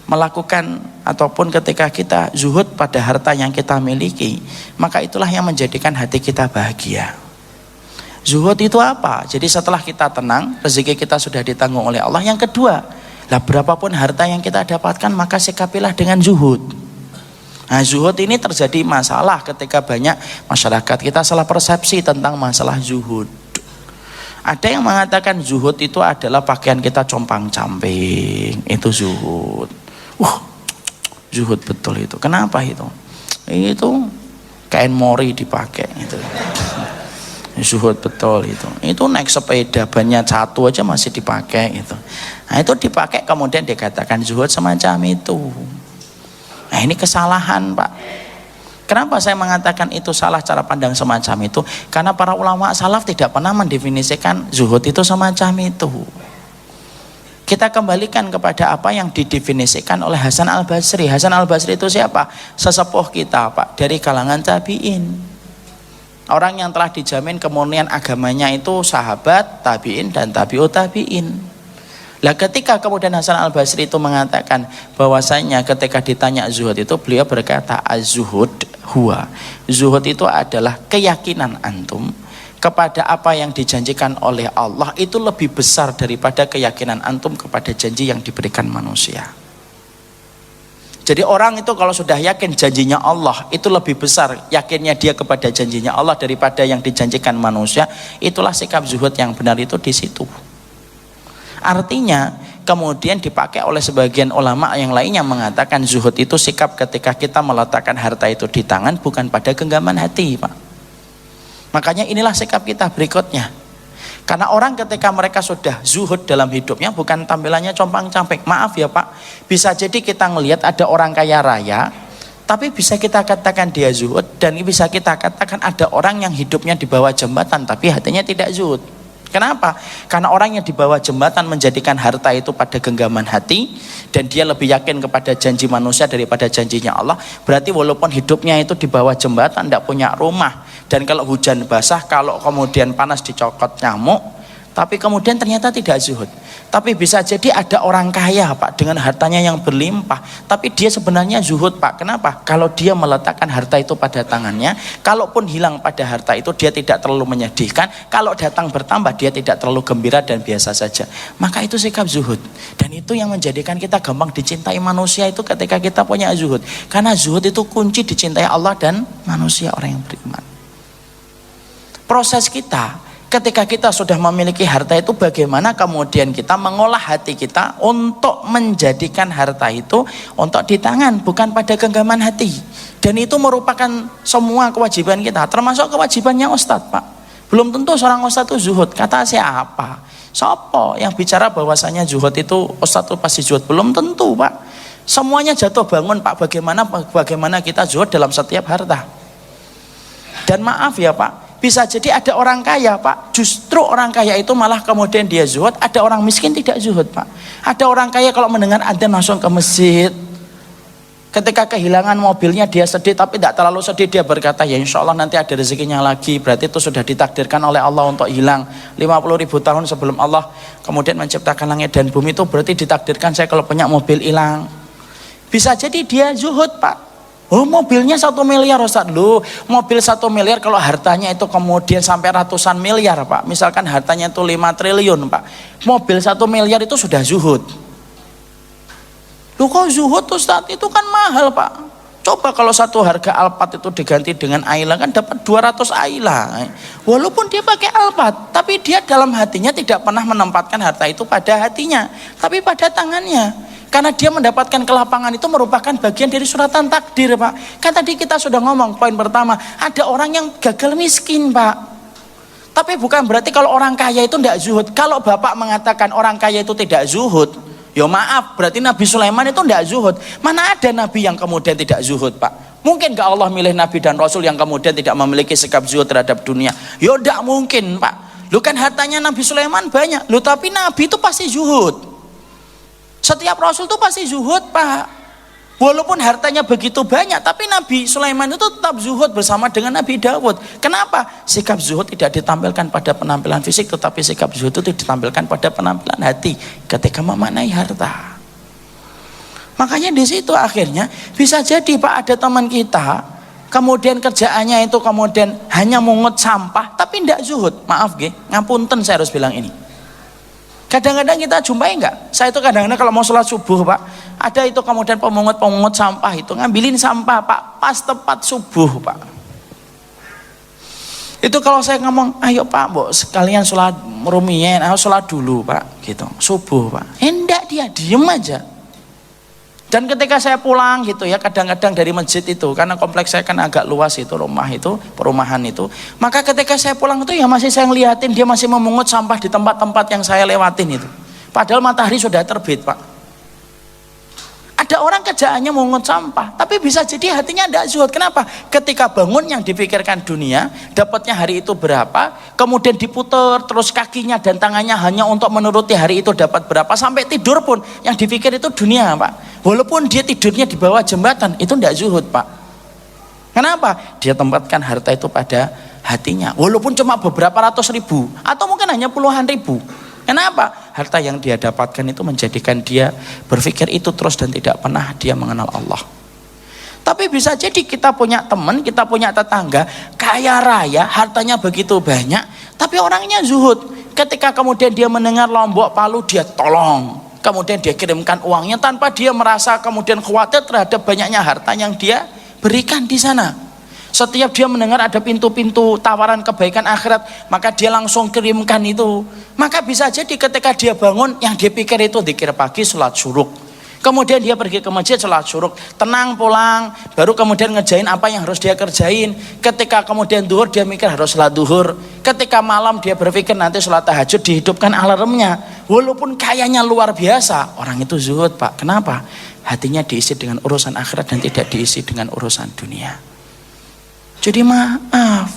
melakukan ataupun ketika kita zuhud pada harta yang kita miliki, maka itulah yang menjadikan hati kita bahagia. Zuhud itu apa? Jadi setelah kita tenang, rezeki kita sudah ditanggung oleh Allah. Yang kedua, lah berapapun harta yang kita dapatkan, maka sikapilah dengan zuhud. Nah, zuhud ini terjadi masalah ketika banyak masyarakat kita salah persepsi tentang masalah zuhud. Ada yang mengatakan zuhud itu adalah pakaian kita compang-camping, itu zuhud. Zuhud betul itu. Kenapa itu? Itu kain mori dipakai itu. Zuhud betul itu. Itu naik sepeda bannya satu aja masih dipakai itu. Nah, itu dipakai kemudian dikatakan zuhud semacam itu. Nah, ini kesalahan, Pak. Kenapa saya mengatakan itu salah cara pandang semacam itu? Karena para ulama salaf tidak pernah mendefinisikan zuhud itu semacam itu. Kita kembalikan kepada apa yang didefinisikan oleh Hasan Al-Basri. Hasan Al-Basri itu siapa? Sesepuh kita, Pak, dari kalangan tabi'in. Orang yang telah dijamin kemurnian agamanya itu sahabat, tabi'in, dan tabi'ut tabi'in. Lah ketika kemudian Hasan Al-Basri itu mengatakan bahwasanya ketika ditanya zuhud itu, beliau berkata az-zuhud huwa. Zuhud itu adalah keyakinan antum kepada apa yang dijanjikan oleh Allah itu lebih besar daripada keyakinan antum kepada janji yang diberikan manusia. Jadi orang itu kalau sudah yakin janjinya Allah itu lebih besar yakinnya dia kepada janjinya Allah daripada yang dijanjikan manusia, itulah sikap zuhud yang benar itu di situ. Artinya kemudian dipakai oleh sebagian ulama yang lainnya mengatakan zuhud itu sikap ketika kita meletakkan harta itu di tangan, bukan pada genggaman hati, Pak. Makanya inilah sikap kita berikutnya. Karena orang ketika mereka sudah zuhud dalam hidupnya, bukan tampilannya compang-camping. Maaf ya Pak, bisa jadi kita ngelihat ada orang kaya raya, tapi bisa kita katakan dia zuhud, dan bisa kita katakan ada orang yang hidupnya di bawah jembatan tapi hatinya tidak zuhud. Kenapa? Karena orang yang di bawah jembatan menjadikan harta itu pada genggaman hati, dan dia lebih yakin kepada janji manusia daripada janjinya Allah. Berarti walaupun hidupnya itu di bawah jembatan, tidak punya rumah, dan kalau hujan basah, kalau kemudian panas dicokot nyamuk, tapi kemudian ternyata tidak zuhud. Tapi bisa jadi ada orang kaya, Pak, dengan hartanya yang berlimpah, tapi dia sebenarnya zuhud, Pak. Kenapa? Kalau dia meletakkan harta itu pada tangannya, kalaupun hilang pada harta itu dia tidak terlalu menyedihkan, kalau datang bertambah dia tidak terlalu gembira dan biasa saja. Maka itu sikap zuhud. Dan itu yang menjadikan kita gampang dicintai manusia itu ketika kita punya zuhud. Karena zuhud itu kunci dicintai Allah dan manusia, orang yang beriman. Proses kita ketika kita sudah memiliki harta itu, bagaimana kemudian kita mengolah hati kita untuk menjadikan harta itu untuk di tangan, bukan pada genggaman hati. Dan itu merupakan semua kewajiban kita, termasuk kewajibannya Ustadz, Pak. Belum tentu seorang Ustadz itu zuhud. Kata siapa? Sopo yang bicara bahwasanya zuhud itu Ustadz itu pasti zuhud? Belum tentu, Pak. Semuanya jatuh bangun, Pak. Bagaimana kita zuhud dalam setiap harta. Dan maaf ya Pak, bisa jadi ada orang kaya, Pak, justru orang kaya itu malah kemudian dia zuhud. Ada orang miskin tidak zuhud, Pak. Ada orang kaya kalau mendengar adzan langsung ke masjid. Ketika kehilangan mobilnya dia sedih, tapi tidak terlalu sedih, dia berkata ya insya Allah nanti ada rezekinya lagi. Berarti itu sudah ditakdirkan oleh Allah untuk hilang. 50.000 tahun sebelum Allah kemudian menciptakan langit dan bumi, itu berarti ditakdirkan saya kalau punya mobil hilang. Bisa jadi dia zuhud, Pak. Oh, mobilnya 1 miliar Ustaz. Loh, mobil 1 miliar kalau hartanya itu kemudian sampai ratusan miliar, Pak. Misalkan hartanya itu 5 triliun, Pak. Mobil 1 miliar itu sudah zuhud. Loh, kok zuhud Ustaz? Itu kan mahal, Pak. Coba kalau satu harga Alphard itu diganti dengan Ayla, kan dapat 200 Ayla. Walaupun dia pakai Alphard, tapi dia dalam hatinya tidak pernah menempatkan harta itu pada hatinya, tapi pada tangannya. Karena dia mendapatkan kelapangan itu merupakan bagian dari suratan takdir, Pak. Kan tadi kita sudah ngomong poin pertama, ada orang yang gagal miskin, Pak. Tapi bukan berarti kalau orang kaya itu tidak zuhud. Kalau Bapak mengatakan orang kaya itu tidak zuhud, Ya maaf, berarti Nabi Sulaiman itu tidak zuhud. Mana ada Nabi yang kemudian tidak zuhud, Pak? Mungkin gak Allah milih Nabi dan Rasul yang kemudian tidak memiliki sikap zuhud terhadap dunia? Ya tidak mungkin, Pak. Lu kan hartanya Nabi Sulaiman banyak. Lu tapi Nabi itu pasti zuhud. Setiap Rasul itu pasti zuhud, Pak. Walaupun hartanya begitu banyak, tapi Nabi Sulaiman itu tetap zuhud bersama dengan Nabi Dawud. Kenapa? Sikap zuhud tidak ditampilkan pada penampilan fisik, tetapi sikap zuhud itu ditampilkan pada penampilan hati ketika memaknai harta. Makanya di situ akhirnya bisa jadi, Pak, ada teman kita kemudian kerjaannya itu kemudian hanya mungut sampah tapi tidak zuhud. Maaf nggih, ngapunten saya harus bilang ini. Kadang-kadang kita jumpai enggak? Saya itu kadang-kadang kalau mau sholat subuh, Pak, ada itu kemudian pemungut sampah itu ngambilin sampah, Pak, pas tepat subuh, Pak. Itu kalau saya ngomong, ayo Pak, Mbok sekalian sholat rumiyin, sholat dulu, Pak, gitu, subuh, Pak. Enggak, dia diem aja. Dan ketika saya pulang gitu ya, kadang-kadang dari masjid itu, karena kompleks saya kan agak luas itu, rumah itu, perumahan itu, maka ketika saya pulang itu ya masih saya ngeliatin dia masih memungut sampah di tempat-tempat yang saya lewatin itu. Padahal matahari sudah terbit, Pak. Ada orang kerjaannya memungut sampah, tapi bisa jadi hatinya tidak zuhud. Kenapa? Ketika bangun yang dipikirkan dunia, dapatnya hari itu berapa, kemudian diputer terus kakinya dan tangannya hanya untuk menuruti hari itu dapat berapa, sampai tidur pun yang dipikir itu dunia, Pak. Walaupun dia tidurnya di bawah jembatan, itu tidak zuhud, Pak. Kenapa? Dia tempatkan harta itu pada hatinya, walaupun cuma beberapa ratus ribu atau mungkin hanya puluhan ribu. Kenapa? Harta yang dia dapatkan itu menjadikan dia berpikir itu terus dan tidak pernah dia mengenal Allah. Tapi bisa jadi kita punya teman, kita punya tetangga kaya raya, hartanya begitu banyak, tapi orangnya zuhud. Ketika kemudian dia mendengar Lombok Palu, dia tolong, kemudian dia kirimkan uangnya tanpa dia merasa kemudian khawatir terhadap banyaknya harta yang dia berikan di sana. Setiap dia mendengar ada pintu-pintu tawaran kebaikan akhirat, maka dia langsung kirimkan itu. Maka bisa jadi ketika dia bangun, yang dia pikir itu dzikir pagi, sholat syuruk. Kemudian dia pergi ke masjid, sholat syuruk, tenang pulang, baru kemudian ngerjain apa yang harus dia kerjain. Ketika kemudian duhur, dia mikir harus sholat duhur. Ketika malam dia berpikir nanti sholat tahajud, dihidupkan alarmnya. Walaupun kayanya luar biasa, orang itu zuhud, Pak. Kenapa? Hatinya diisi dengan urusan akhirat dan tidak diisi dengan urusan dunia. Jadi maaf,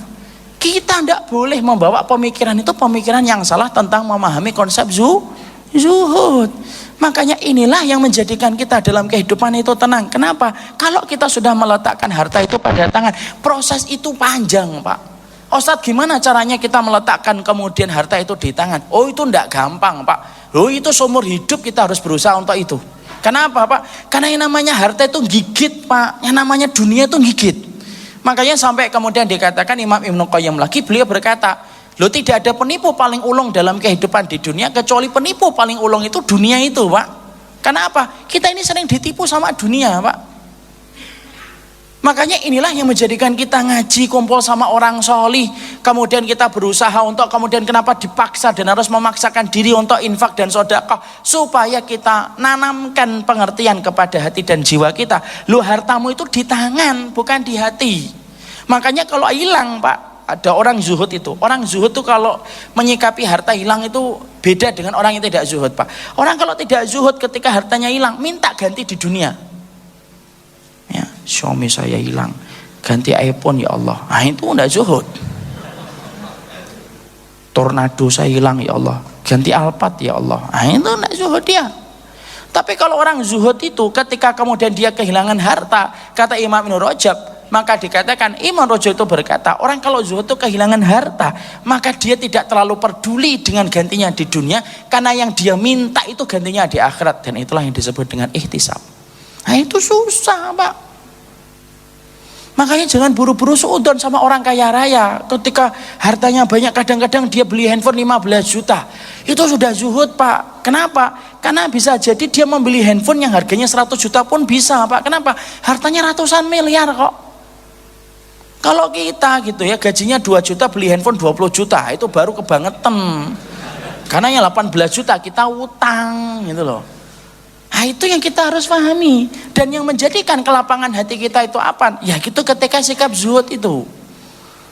kita tidak boleh membawa pemikiran itu pemikiran yang salah tentang memahami konsep zuhud. Makanya inilah yang menjadikan kita dalam kehidupan itu tenang. Kenapa? Kalau kita sudah meletakkan harta itu pada tangan, proses itu panjang, Pak. Ustadz, gimana caranya kita meletakkan kemudian harta itu di tangan? Oh, itu tidak gampang, Pak. Oh, itu seumur hidup kita harus berusaha untuk itu. Kenapa, Pak? Karena yang namanya harta itu gigit, Pak. Yang namanya dunia itu gigit. Makanya sampai kemudian dikatakan Imam Ibnu Qayyim lagi, beliau berkata, loh, tidak ada penipu paling ulung dalam kehidupan di dunia kecuali penipu paling ulung itu dunia itu, Pak. Kenapa? Kita ini sering ditipu sama dunia, Pak. Makanya inilah yang menjadikan kita ngaji, kumpul sama orang solih, kemudian kita berusaha untuk kemudian kenapa dipaksa dan harus memaksakan diri untuk infak dan sedekah, supaya kita nanamkan pengertian kepada hati dan jiwa kita. Lu, hartamu itu di tangan, bukan di hati. Makanya kalau hilang, Pak, ada orang zuhud itu. Orang zuhud itu kalau menyikapi harta hilang itu beda dengan orang yang tidak zuhud, Pak. Orang kalau tidak zuhud ketika hartanya hilang, minta ganti di dunia. Ya, Xiaomi saya hilang, ganti iPhone ya Allah. Nah, itu enggak zuhud. Tornado saya hilang ya Allah, ganti Alphard ya Allah. Nah, itu enggak zuhud dia. Tapi kalau orang zuhud itu ketika kemudian dia kehilangan harta, kata Imam Ibnu Rajab, maka dikatakan, Imam Rajab itu berkata, orang kalau zuhud itu kehilangan harta, maka dia tidak terlalu peduli dengan gantinya di dunia, karena yang dia minta itu gantinya di akhirat, dan itulah yang disebut dengan ihtisab. Nah, itu susah, Pak. Makanya jangan buru-buru suudzon sama orang kaya raya. Ketika hartanya banyak, kadang-kadang dia beli handphone 15 juta. Itu sudah zuhud, Pak. Kenapa? Karena bisa jadi dia membeli handphone yang harganya 100 juta pun bisa, Pak. Kenapa? Hartanya ratusan miliar kok. Kalau kita gitu ya, gajinya 2 juta beli handphone 20 juta, itu baru kebangetan. Karena yang 18 juta kita utang gitu loh. Nah, itu yang kita harus pahami. Dan yang menjadikan kelapangan hati kita itu apa? Ya gitu, ketika sikap zuhud itu.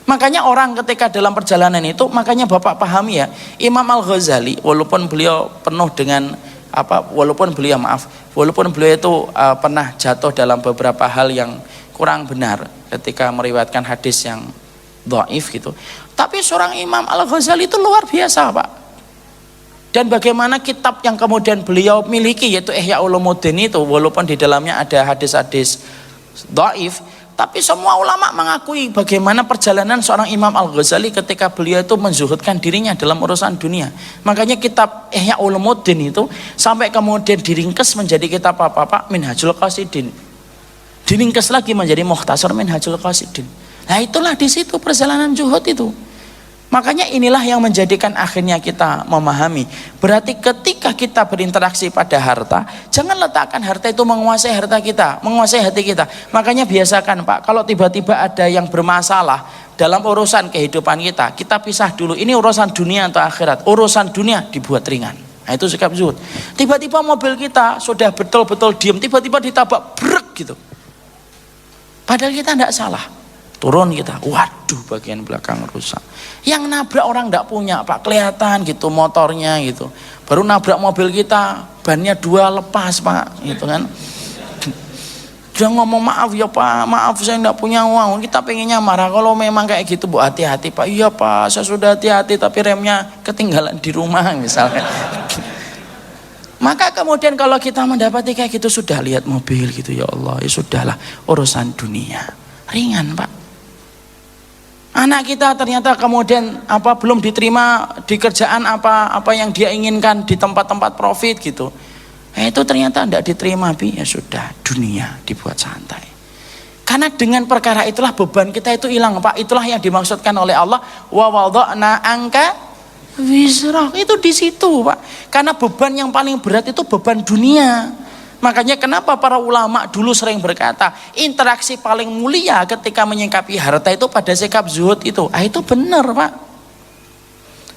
Makanya orang ketika dalam perjalanan itu, makanya Bapak pahami ya, Imam Al-Ghazali walaupun beliau penuh dengan walaupun beliau itu pernah jatuh dalam beberapa hal yang kurang benar ketika meriwayatkan hadis yang dhaif gitu. Tapi seorang Imam Al-Ghazali itu luar biasa, Pak. Dan bagaimana kitab yang kemudian beliau miliki yaitu Ihya Ulumuddin itu, walaupun di dalamnya ada hadis-hadis dhaif, tapi semua ulama mengakui bagaimana perjalanan seorang Imam Al-Ghazali ketika beliau itu menzuhudkan dirinya dalam urusan dunia. Makanya kitab Ihya Ulumuddin itu sampai kemudian diringkes menjadi kitab apa, Pak? Minhajul Qasidin. Diringkes lagi menjadi Mukhtasar Minhajul Qasidin. Nah, itulah di situ perjalanan zuhud itu. Makanya inilah yang menjadikan akhirnya kita memahami. Berarti ketika kita berinteraksi pada harta, jangan letakkan harta itu menguasai harta kita, menguasai hati kita. Makanya biasakan, Pak, kalau tiba-tiba ada yang bermasalah dalam urusan kehidupan kita, kita pisah dulu. Ini urusan dunia atau akhirat? Urusan dunia dibuat ringan. Nah, itu sikap zuhud. Tiba-tiba mobil kita sudah betul-betul diem, tiba-tiba ditabrak brek gitu. Padahal kita tidak salah. Turun kita, waduh bagian belakang rusak. Yang nabrak orang tidak punya, Pak, kelihatan gitu motornya gitu. Baru nabrak mobil kita, bannya 2 lepas, Pak, gitu kan. Dia ngomong, maaf ya Pak, maaf saya tidak punya uang. Kita pengennya marah, kalau memang kayak gitu Bu, hati-hati Pak. Iya Pak, saya sudah hati-hati tapi remnya ketinggalan di rumah misalnya. Maka kemudian kalau kita mendapati kayak gitu, sudah lihat mobil gitu, ya Allah, ya sudahlah, urusan dunia ringan, Pak. Anak kita ternyata kemudian belum diterima di kerjaan apa yang dia inginkan di tempat-tempat profit gitu. Itu ternyata tidak diterima, Bi. Ya sudah, dunia dibuat santai. Karena dengan perkara itulah beban kita itu hilang, Pak. Itulah yang dimaksudkan oleh Allah, wa wada'na angka wizrak. Itu di situ, Pak. Karena beban yang paling berat itu beban dunia. Makanya kenapa para ulama dulu sering berkata, interaksi paling mulia ketika menyikapi harta itu pada sikap zuhud itu. Itu benar, Pak.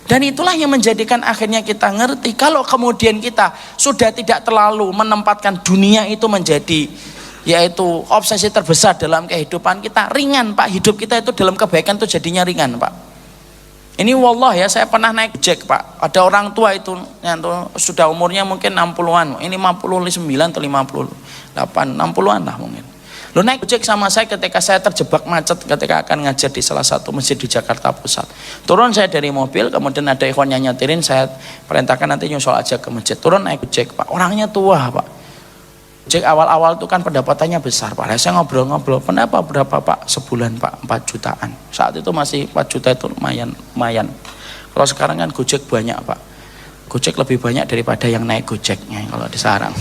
Dan itulah yang menjadikan akhirnya kita ngerti kalau kemudian kita sudah tidak terlalu menempatkan dunia itu menjadi yaitu obsesi terbesar dalam kehidupan kita, ringan, Pak. Hidup kita itu dalam kebaikan itu jadinya ringan, Pak. Ini wallah ya, saya pernah naik Gojek, Pak. Ada orang tua itu yang sudah umurnya mungkin 60-an. Ini 59 atau 58, 60-an lah mungkin. Lo naik Gojek sama saya ketika saya terjebak macet ketika akan ngajar di salah satu masjid di Jakarta Pusat. Turun saya dari mobil, kemudian ada ikhwan yang nyetirin, saya perintahkan nanti nyusul aja ke masjid. Turun naik Gojek, Pak. Orangnya tua, Pak. Gojek awal-awal itu kan pendapatannya besar, Pak. Saya ngobrol-ngobrol, pendapat berapa Pak? Sebulan, Pak, 4 jutaan. Saat itu masih 4 juta itu lumayan. Kalau sekarang kan Gojek banyak, Pak. Gojek lebih banyak daripada yang naik Gojeknya kalau di sarang.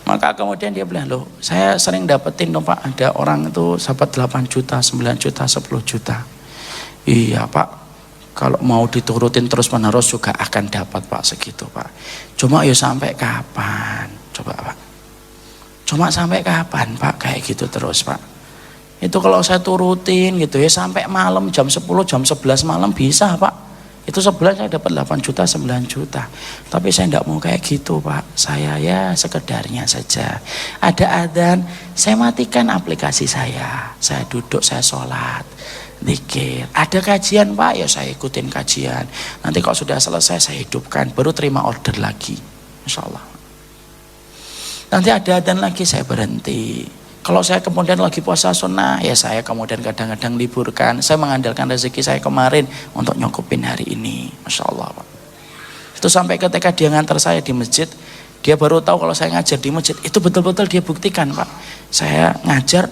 Maka kemudian dia bilang, loh saya sering dapetin dong Pak, ada orang itu dapat 8 juta, 9 juta, 10 juta. Iya Pak, kalau mau diturutin terus menerus juga akan dapat Pak segitu Pak. Cuma ya sampai kapan? Coba Pak. Cuma sampai kapan Pak kayak gitu terus Pak? Itu kalau saya turutin gitu ya sampai malam jam 10, jam 11 malam bisa Pak. Itu sebulan saya dapat 8 juta, 9 juta. Tapi saya tidak mau kayak gitu Pak. Saya ya sekedarnya saja. Ada adzan, saya matikan aplikasi saya. Saya duduk, saya sholat, zikir. Ada kajian Pak, ya saya ikutin kajian. Nanti kalau sudah selesai saya hidupkan, baru terima order lagi. Insya Allah. Nanti ada adzan lagi saya berhenti. Kalau saya kemudian lagi puasa sunnah, ya saya kemudian kadang-kadang liburkan. Saya mengandalkan rezeki saya kemarin untuk nyukupin hari ini. Masya Allah Pak. Itu sampai ketika dia ngantar saya di masjid, dia baru tahu kalau saya ngajar di masjid. Itu betul-betul dia buktikan Pak. Saya ngajar,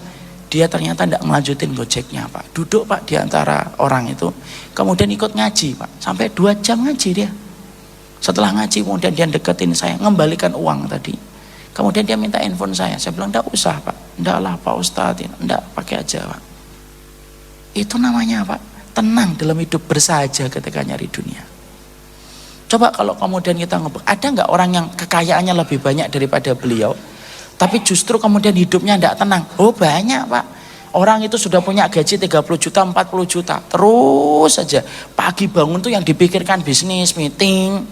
dia ternyata tidak melanjutin Gojeknya Pak. Duduk Pak di antara orang itu. Kemudian ikut ngaji Pak. Sampai 2 jam ngaji dia. Setelah ngaji kemudian dia deketin saya, ngembalikan uang tadi. Kemudian dia minta handphone saya bilang enggak usah Pak, enggak lah Pak Ustadz, enggak, pakai aja Pak. Itu namanya Pak, tenang dalam hidup, bersahaja ketika nyari dunia. Coba kalau kemudian kita ngobrol, ada enggak orang yang kekayaannya lebih banyak daripada beliau, tapi justru kemudian hidupnya enggak tenang? Oh banyak Pak. Orang itu sudah punya gaji 30 juta, 40 juta, terus saja pagi bangun tuh yang dipikirkan bisnis, meeting.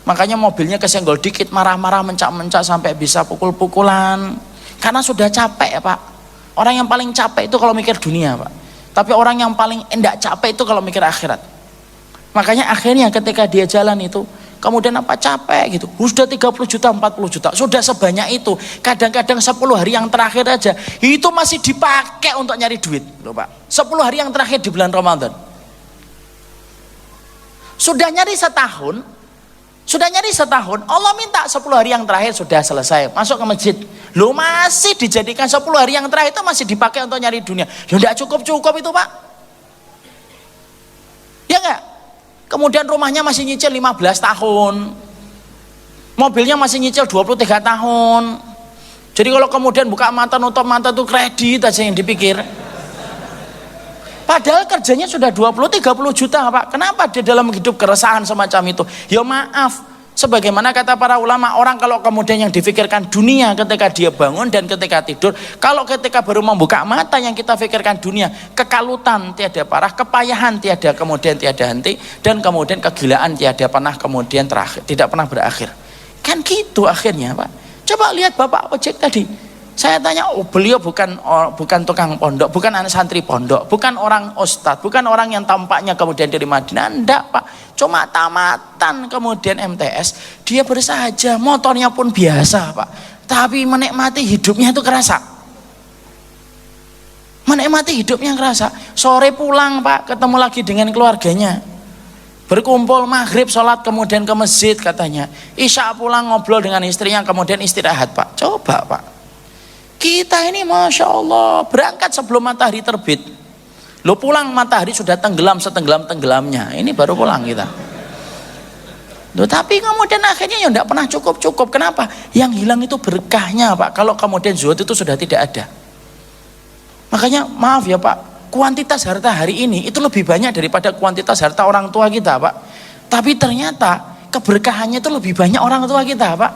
Makanya mobilnya kesenggol dikit marah-marah, mencak-mencak sampai bisa pukul-pukulan. Karena sudah capek ya Pak. Orang yang paling capek itu kalau mikir dunia Pak. Tapi orang yang paling enggak capek itu kalau mikir akhirat. Makanya akhirnya ketika dia jalan itu, kemudian apa capek gitu, sudah 30 juta 40 juta, sudah sebanyak itu, kadang-kadang 10 hari yang terakhir aja itu masih dipakai untuk nyari duit loh Pak. 10 hari yang terakhir di bulan Ramadan sudah nyari setahun, Allah minta 10 hari yang terakhir sudah selesai, masuk ke masjid, lo masih dijadikan 10 hari yang terakhir itu masih dipakai untuk nyari dunia. Ya enggak cukup itu Pak, ya enggak? Kemudian rumahnya masih nyicil 15 tahun, mobilnya masih nyicil 23 tahun. Jadi kalau kemudian buka mata nutup mata tuh kredit aja yang dipikir, padahal kerjanya sudah 20-30 juta Pak. Kenapa dia dalam hidup keresahan semacam itu? Ya maaf, sebagaimana kata para ulama, orang kalau kemudian yang difikirkan dunia ketika dia bangun dan ketika tidur, kalau ketika baru membuka mata yang kita fikirkan dunia, kekalutan tiada parah, kepayahan tiada henti, dan kemudian kegilaan tiada pernah kemudian terakhir, tidak pernah berakhir. Kan gitu akhirnya Pak. Coba lihat Bapak ojek tadi. Saya tanya, beliau bukan tukang pondok, bukan anak santri pondok, bukan orang ustadz, bukan orang yang tampaknya kemudian dari Madinah, enggak Pak, cuma tamatan kemudian MTS, dia bersahaja, motornya pun biasa Pak, tapi menikmati hidupnya itu kerasa, sore pulang Pak, ketemu lagi dengan keluarganya, berkumpul maghrib, sholat, kemudian ke masjid katanya, isya pulang ngobrol dengan istrinya, kemudian istirahat Pak. Coba Pak, kita ini Masya Allah berangkat sebelum matahari terbit, lo pulang matahari sudah tenggelam setenggelam-tenggelamnya, ini baru pulang kita. Loh, tapi kemudian akhirnya ya tidak pernah cukup. Kenapa? Yang hilang itu berkahnya Pak, kalau kemudian zuhud itu sudah tidak ada. Makanya maaf ya Pak, kuantitas harta hari ini itu lebih banyak daripada kuantitas harta orang tua kita Pak, tapi ternyata keberkahannya itu lebih banyak orang tua kita Pak.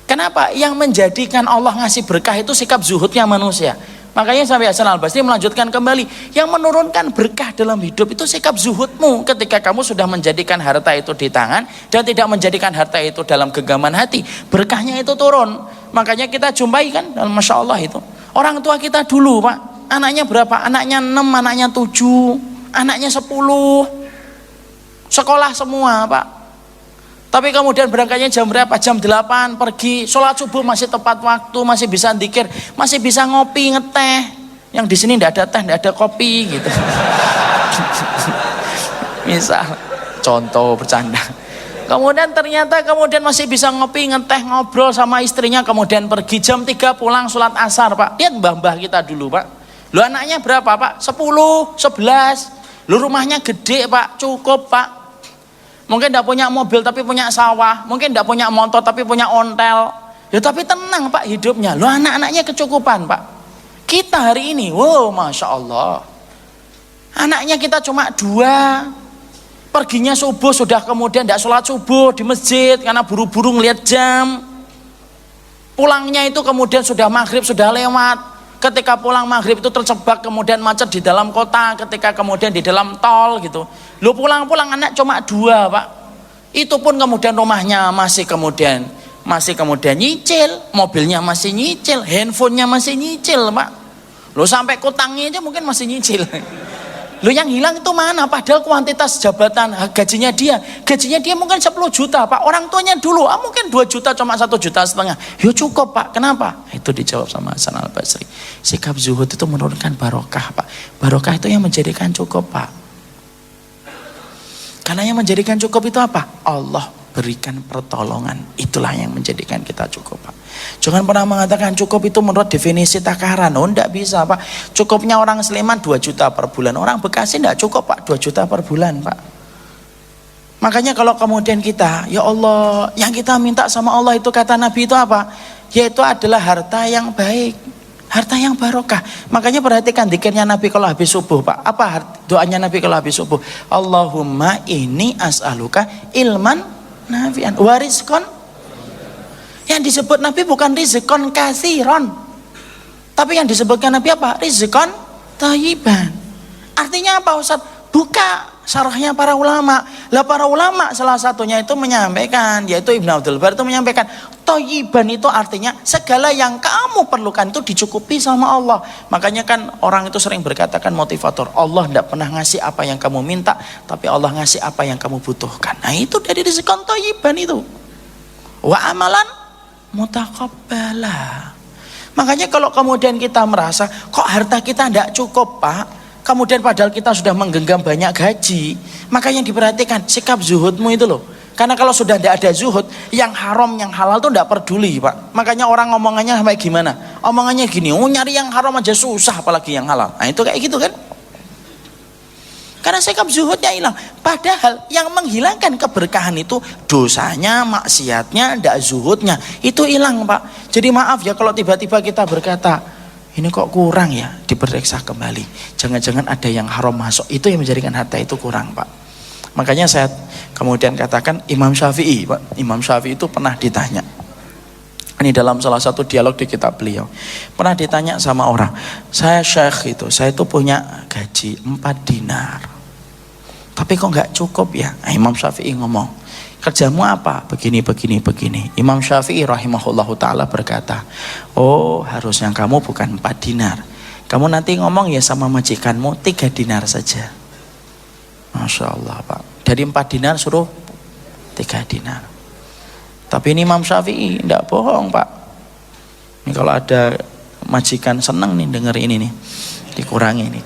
Kenapa? Yang menjadikan Allah ngasih berkah itu sikap zuhudnya manusia. Makanya sampai Hasan Al-Basri melanjutkan kembali, yang menurunkan berkah dalam hidup itu sikap zuhudmu. Ketika kamu sudah menjadikan harta itu di tangan dan tidak menjadikan harta itu dalam genggaman hati, berkahnya itu turun. Makanya kita jumpai kan, Masya Allah itu, orang tua kita dulu Pak, anaknya berapa? Anaknya 6, anaknya 7, anaknya 10, sekolah semua Pak. Tapi kemudian berangkatnya jam berapa? Jam 8 pergi, sholat subuh masih tepat waktu, masih bisa dzikir, masih bisa ngopi, ngeteh. Yang di sini tidak ada teh, tidak ada kopi gitu. Misal, contoh bercanda. Kemudian ternyata masih bisa ngopi, ngeteh, ngobrol sama istrinya, kemudian pergi jam 3 pulang sholat asar Pak. Lihat mbah-mbah kita dulu Pak. Lu anaknya berapa Pak? 10, 11. Lu rumahnya gede Pak, cukup Pak. Mungkin tidak punya mobil tapi punya sawah, mungkin tidak punya motor tapi punya ontel, ya tapi tenang Pak hidupnya. Loh, anak-anaknya kecukupan Pak. Kita hari ini, wow Masya Allah, anaknya kita cuma 2, perginya subuh sudah kemudian tidak sholat subuh di masjid karena buru-buru ngelihat jam, pulangnya itu kemudian sudah maghrib sudah lewat. Ketika pulang maghrib itu terjebak kemudian macet di dalam kota, ketika kemudian di dalam tol gitu. Lu pulang anak cuma 2 Pak, itu pun kemudian rumahnya masih kemudian nyicil, mobilnya masih nyicil, handphonenya masih nyicil Pak. Lu sampai kutangnya aja mungkin masih nyicil. Lu yang hilang itu mana? Padahal kuantitas jabatan gajinya dia mungkin 10 juta Pak. Orang tuanya dulu mungkin 2 juta, cuma 1,5 juta. Ya cukup Pak. Kenapa? Itu dijawab sama Hasan Al-Basri. Sikap zuhud itu menurunkan barokah Pak. Barokah itu yang menjadikan cukup Pak. Karena yang menjadikan cukup itu apa? Allah berikan pertolongan. Itulah yang menjadikan kita cukup Pak. Jangan pernah mengatakan cukup itu menurut definisi takaran. Oh enggak bisa Pak. Cukupnya orang Sleman 2 juta per bulan. Orang Bekasi enggak cukup Pak, 2 juta per bulan Pak. Makanya kalau kemudian kita, ya Allah, yang kita minta sama Allah itu kata Nabi itu apa? Yaitu adalah harta yang baik, harta yang barokah. Makanya perhatikan dzikirnya Nabi kalau habis subuh Pak. Apa doanya Nabi kalau habis subuh? Allahumma inni as'aluka ilman nafi'an wa rizqan. Yang disebut Nabi bukan rizqan katsiran, tapi yang disebutkan Nabi apa? Rizqan thayyiban. Artinya apa Ustaz? Buka Syarahnya para ulama. Lah para ulama salah satunya itu menyampaikan, yaitu Ibnu Abdul Bar itu menyampaikan, thayyiban itu artinya segala yang kamu perlukan itu dicukupi sama Allah. Makanya kan orang itu sering berkatakan motivator, Allah tidak pernah ngasih apa yang kamu minta, tapi Allah ngasih apa yang kamu butuhkan. Nah itu dari rizqan thayyiban itu. Wa amalan mutaqabbala. Makanya kalau kemudian kita merasa kok harta kita tidak cukup Pak, kemudian padahal kita sudah menggenggam banyak gaji, maka yang diperhatikan sikap zuhudmu itu loh. Karena kalau sudah tidak ada zuhud, yang haram yang halal tuh tidak peduli Pak. Makanya orang ngomongannya sampai gimana? Omongannya gini, oh nyari yang haram aja susah apalagi yang halal. Nah itu kayak gitu kan. Karena sikap zuhudnya hilang. Padahal yang menghilangkan keberkahan itu dosanya, maksiatnya, tidak zuhudnya. Itu hilang Pak. Jadi maaf ya kalau tiba-tiba kita berkata, ini kok kurang ya, diperiksa kembali. Jangan-jangan ada yang haram masuk. Itu yang menjadikan harta itu kurang Pak. Makanya saya kemudian katakan Imam Syafi'i Pak. Imam Syafi'i itu pernah ditanya. Ini dalam salah satu dialog di kitab beliau. Pernah ditanya sama orang, saya syekh itu, saya itu punya gaji 4 dinar. Tapi kok nggak cukup ya? Nah, Imam Syafi'i ngomong, kerjamu apa? Begini, begini, begini. Imam Syafi'i rahimahullahu ta'ala berkata, oh harusnya kamu bukan 4 dinar. Kamu nanti ngomong ya sama majikanmu 3 dinar saja. Masya Allah Pak. Dari 4 dinar suruh 3 dinar. Tapi ini Imam Syafi'i tidak bohong Pak. Ini kalau ada majikan senang nih denger ini nih, dikurangi nih.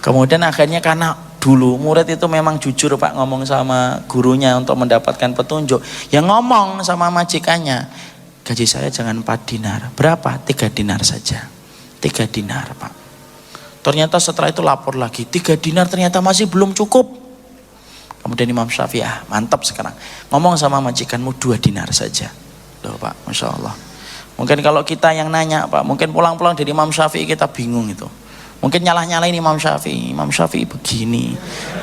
Kemudian akhirnya karena dulu murid itu memang jujur Pak, ngomong sama gurunya untuk mendapatkan petunjuk, yang ngomong sama majikannya, gaji saya jangan 4 dinar. Berapa? 3 dinar saja. 3 dinar Pak. Ternyata setelah itu lapor lagi, 3 dinar ternyata masih belum cukup. Kemudian Imam Syafi'i, mantap sekarang, ngomong sama majikanmu 2 dinar saja. Loh Pak, Masya Allah. Mungkin kalau kita yang nanya Pak, mungkin pulang-pulang dari Imam Syafi'i kita bingung itu. Mungkin nyalah-nyalain Imam Syafi'i. Imam Syafi'i begini,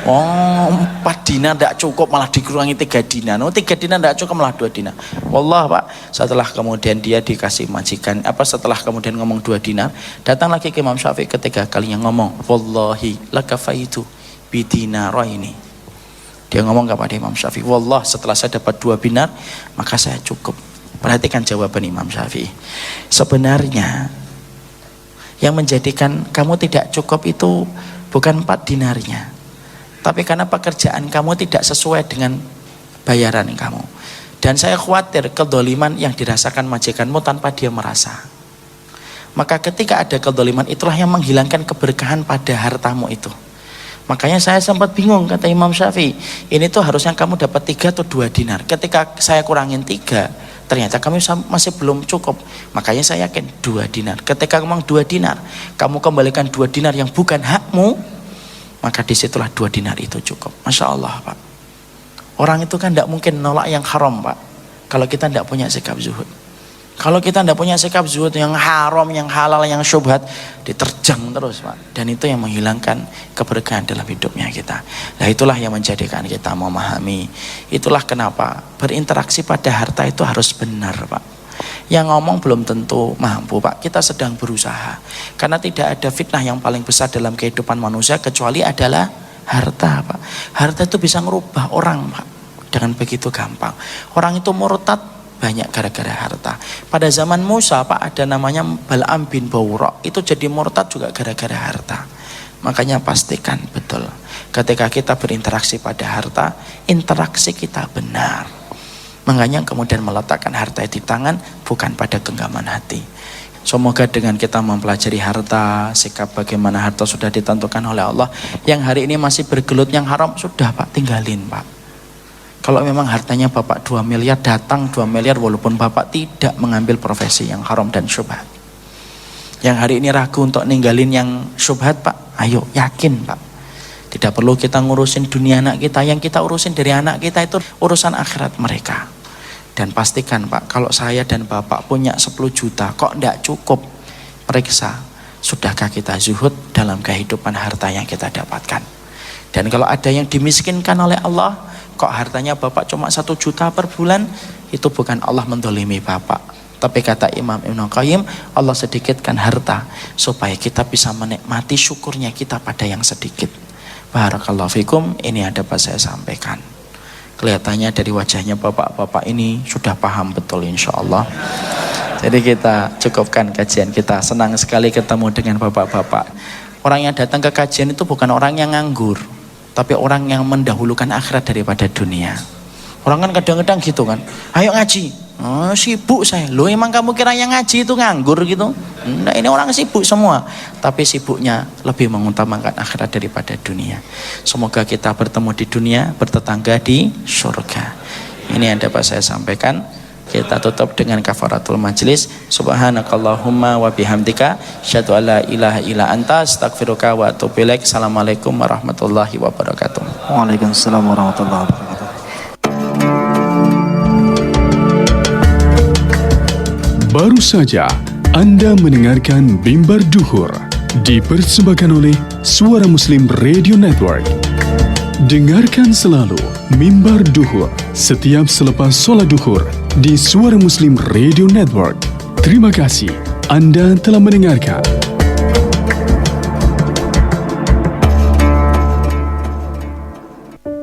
oh 4 dinar tidak cukup malah dikurangi 3 dinar. Oh 3 dinar tidak cukup malah 2 dinar. Wallah Pak, setelah kemudian dia dikasih majikan, setelah kemudian ngomong 2 dinar, datang lagi ke Imam Syafi'i ketiga kalinya ngomong, wallahi lakafaitu bidinaraini. Dia ngomong kepada Imam Syafi'i, wallah setelah saya dapat 2 dinar maka saya cukup. Perhatikan jawaban Imam Syafi'i. Sebenarnya yang menjadikan kamu tidak cukup itu bukan 4 dinarnya, tapi karena pekerjaan kamu tidak sesuai dengan bayaran kamu. Dan saya khawatir kedoliman yang dirasakan majikanmu tanpa dia merasa. Maka ketika ada kedoliman, itulah yang menghilangkan keberkahan pada hartamu itu. Makanya saya sempat bingung, kata Imam Syafi'i, ini tuh harusnya kamu dapat 3 atau 2 dinar. Ketika saya kurangin 3, ternyata kamu masih belum cukup. Makanya saya yakin 2 dinar. Ketika ngomong 2 dinar, kamu kembalikan 2 dinar yang bukan hakmu, maka disitulah 2 dinar itu cukup. Masya Allah Pak. Orang itu kan tidak mungkin nolak yang haram Pak, kalau kita tidak punya sikap zuhud. Kalau kita tidak punya sikap zuhud, yang haram, yang halal, yang syubhat, diterjang terus Pak. Dan itu yang menghilangkan keberkahan dalam hidupnya kita. Nah itulah yang menjadikan kita memahami. Itulah kenapa berinteraksi pada harta itu harus benar Pak. Yang ngomong belum tentu mampu Pak. Kita sedang berusaha. Karena tidak ada fitnah yang paling besar dalam kehidupan manusia kecuali adalah harta Pak. Harta itu bisa merubah orang Pak dengan begitu gampang. Orang itu murtad banyak gara-gara harta. Pada zaman Musa Pak ada namanya Bal'am bin Bawra, itu jadi murtad juga gara-gara harta. Makanya pastikan betul ketika kita berinteraksi pada harta, interaksi kita benar. Makanya kemudian meletakkan harta di tangan, bukan pada genggaman hati. Semoga dengan kita mempelajari harta, sikap bagaimana harta sudah ditentukan oleh Allah, yang hari ini masih bergelut yang haram, sudah Pak, tinggalin Pak. Kalau memang hartanya Bapak 2 miliar, datang 2 miliar walaupun Bapak tidak mengambil profesi yang haram dan syubhat. Yang hari ini ragu untuk ninggalin yang syubhat Pak, ayo yakin Pak. Tidak perlu kita ngurusin dunia anak kita, yang kita urusin dari anak kita itu urusan akhirat mereka. Dan pastikan Pak, kalau saya dan Bapak punya 10 juta kok tidak cukup, periksa sudahkah kita zuhud dalam kehidupan harta yang kita dapatkan. Dan kalau ada yang dimiskinkan oleh Allah, kok hartanya Bapak cuma 1 juta per bulan, itu bukan Allah mendolimi Bapak, tapi kata Imam Ibnu Qayyim, Allah sedikitkan harta supaya kita bisa menikmati syukurnya kita pada yang sedikit. Barakallahu fikum, ini ada apa saya sampaikan. Kelihatannya dari wajahnya bapak-bapak ini sudah paham betul insya Allah. Jadi kita cukupkan kajian kita. Senang sekali ketemu dengan bapak-bapak. Orang yang datang ke kajian itu bukan orang yang nganggur, tapi orang yang mendahulukan akhirat daripada dunia. Orang kan kadang-kadang gitu kan, ayo ngaji, oh, sibuk saya. Loh emang kamu kira yang ngaji itu nganggur gitu? Nah, ini orang sibuk semua, tapi sibuknya lebih mengutamakan akhirat daripada dunia. Semoga kita bertemu di dunia, bertetangga di surga. Ini yang dapat saya sampaikan. Kita tutup dengan kafaratul majlis. Subhanakallahumma wa bihamdika asyhadu an la ilaha illa anta astaghfiruka wa atubu ilaik. Assalamualaikum warahmatullahi wabarakatuh. Waalaikumsalam warahmatullahi wabarakatuh. Baru saja Anda mendengarkan Mimbar Duhur, dipersembahkan oleh Suara Muslim Radio Network. Dengarkan selalu Mimbar Duhur setiap selepas sholat duhur di Suara Muslim Radio Network. Terima kasih Anda telah mendengarkan.